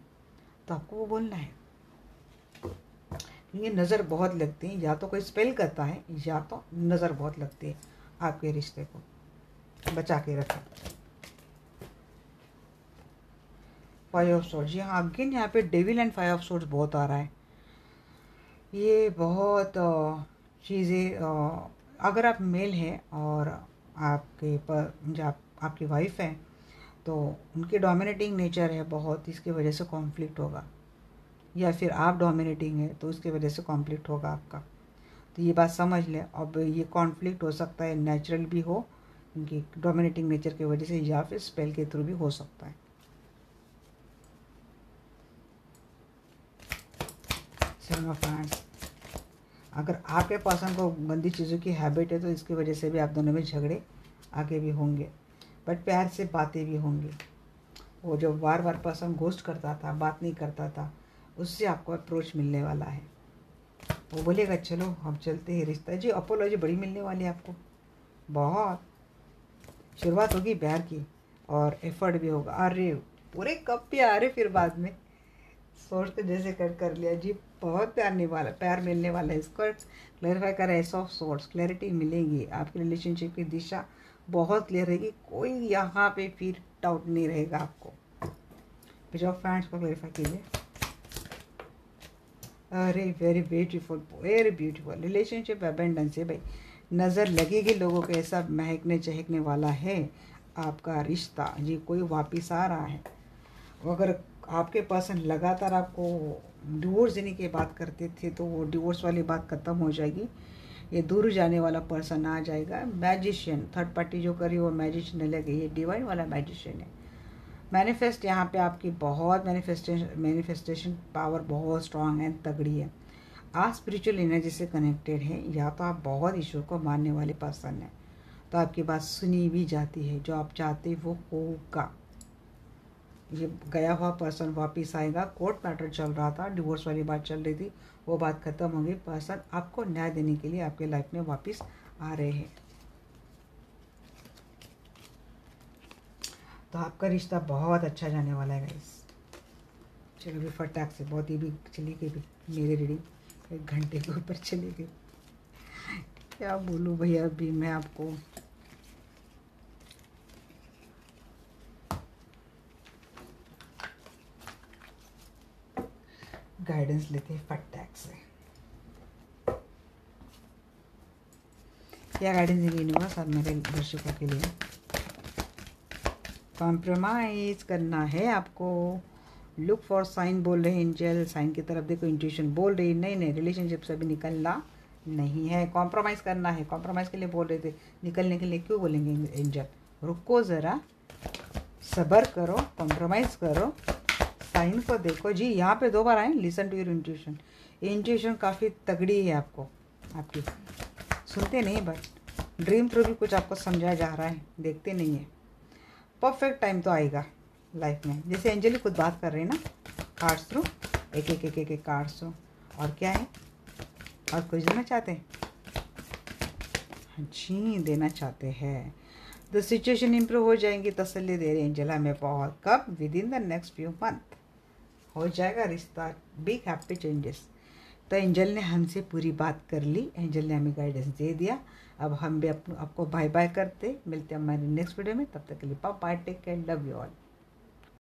तो आपको वो बोलना है। ये नज़र बहुत लगती है, या तो कोई स्पेल करता है या तो नज़र बहुत लगती है आपके रिश्ते को। बचा के रखें। 5 ऑफ सोर्ड्स। यहाँ अगेन यहाँ पे डेविल एंड 5 ऑफ सोर्ड्स बहुत आ रहा है। ये बहुत चीज़ें, अगर आप मेल हैं और आपके पर जो आपकी वाइफ है तो उनकी डोमिनेटिंग नेचर है बहुत, इसकी वजह से कॉन्फ्लिक्ट होगा। या फिर आप डोमिनेटिंग है तो उसकी वजह से कॉन्फ्लिक्ट होगा आपका। तो ये बात समझ लें। अब ये कॉन्फ्लिक्ट हो सकता है नेचुरल भी हो, उनकी डोमिनेटिंग नेचर की वजह से, या फिर स्पेल के थ्रू भी हो सकता है। Seven of hands. अगर आपके पर्सन को गंदी चीज़ों की हैबिट है तो इसकी वजह से भी आप दोनों में झगड़े आगे भी होंगे, बट प्यार से बातें भी होंगी। वो जो बार बार पर्सन घोस्ट करता था, बात नहीं करता था, उससे आपको अप्रोच मिलने वाला है। वो बोलेगा चलो हम चलते हैं रिश्ता जी, अपोलॉजी बड़ी मिलने वाली है आपको। बहुत शुरुआत होगी प्यार की और एफर्ट भी होगा। अरे पूरे कब प्यार है फिर बाद में सोच के जैसे कर लिया जी, बहुत प्यार मिलने वाला है। इसको क्लैरिफाई करें, एस ऑफ सोर्स क्लैरिटी मिलेगी, आपकी रिलेशनशिप की दिशा बहुत क्लियर रहेगी, कोई यहाँ पे फिर डाउट नहीं रहेगा आपको। जो फ्रेंड्स को क्लैरिफाई कीजिए। अरे वेरी ब्यूटीफुल रिलेशनशिप अबेंडेंस है भाई, नज़र लगेगी लोगों को, ऐसा महकने चहकने वाला है आपका रिश्ता जी। कोई वापिस आ रहा है। अगर आपके पर्सन लगातार आपको डिवोर्स देने की बात करते थे तो वो डिवोर्स वाली बात ख़त्म हो जाएगी। ये दूर जाने वाला पर्सन आ जाएगा। मैजिशियन थर्ड पार्टी जो करी वो मैजिशियन लगे, ये डिवाइन वाला मैजिशियन है। मैनिफेस्ट यहाँ पे आपकी बहुत मैनिफेस्टेशन पावर बहुत स्ट्रांग है, तगड़ी है। आप स्पिरिचुअल एनर्जी से कनेक्टेड हैं, या तो आप बहुत ईश्वर को मानने वाले पर्सन हैं तो आपकी बात सुनी भी जाती है, जो आप चाहते वो होगा। ये गया हुआ पर्सन वापस आएगा। कोर्ट मैटर चल रहा था, डिवोर्स वाली बात चल रही थी, वो बात खत्म हो गई। पर्सन आपको न्याय देने के लिए आपके लाइफ में वापस आ रहे हैं। तो आपका रिश्ता बहुत अच्छा जाने वाला है गाइस। चलो भी फटाक से, बहुत ही भी चली गई भी मेरी रीडिंग 1 घंटे के ऊपर चली गई। क्या बोलूँ भैया, अभी मैं आपको गाइडेंस लेते हैं फटाक से। क्या गाइडेंस देंगे यूनिवर्स और मेरे दर्शकों के लिए? कॉम्प्रोमाइज़ करना है आपको। लुक फॉर साइन बोल रहे हैं एंजल, साइन की तरफ देखो। इंट्यूशन बोल रही है नहीं रिलेशनशिप से भी निकलना नहीं है, कॉम्प्रोमाइज़ करना है। कॉम्प्रोमाइज़ के लिए बोल रहे थे, निकलने के लिए क्यों बोलेंगे एंजल? रुको ज़रा, सब्र करो, कॉम्प्रोमाइज़ करो, साइन को देखो जी। यहाँ पे 2 बार आए, listen to your intuition. Intuition काफ़ी तगड़ी है आपको, आपकी सुनते नहीं, बट ड्रीम थ्रू भी कुछ आपको समझाया जा रहा है, देखते नहीं है। परफेक्ट टाइम तो आएगा लाइफ में, जैसे एंजल खुद बात कर रहे हैं ना, कार्ड्स थ्रू, एक कार्ड्स थ्रू। और क्या है, और कुछ देना चाहते हैं? हाँ जी, देना चाहते हैं। द सिचुएशन इम्प्रूव हो जाएंगी, तसल्ली दे रहे हैं एंजल हमें बहुत। कब? With in the next few month हो जाएगा रिश्ता, बिग हैप्पी चेंजेस। तो एंजल ने हमसे पूरी बात कर ली, एंजल ने हमें गाइडेंस दे दिया। अब हम भी आपको बाय बाय करते, मिलते हैं हमारे नेक्स्ट वीडियो में। तब तक के लिए bye bye, take care, love you all.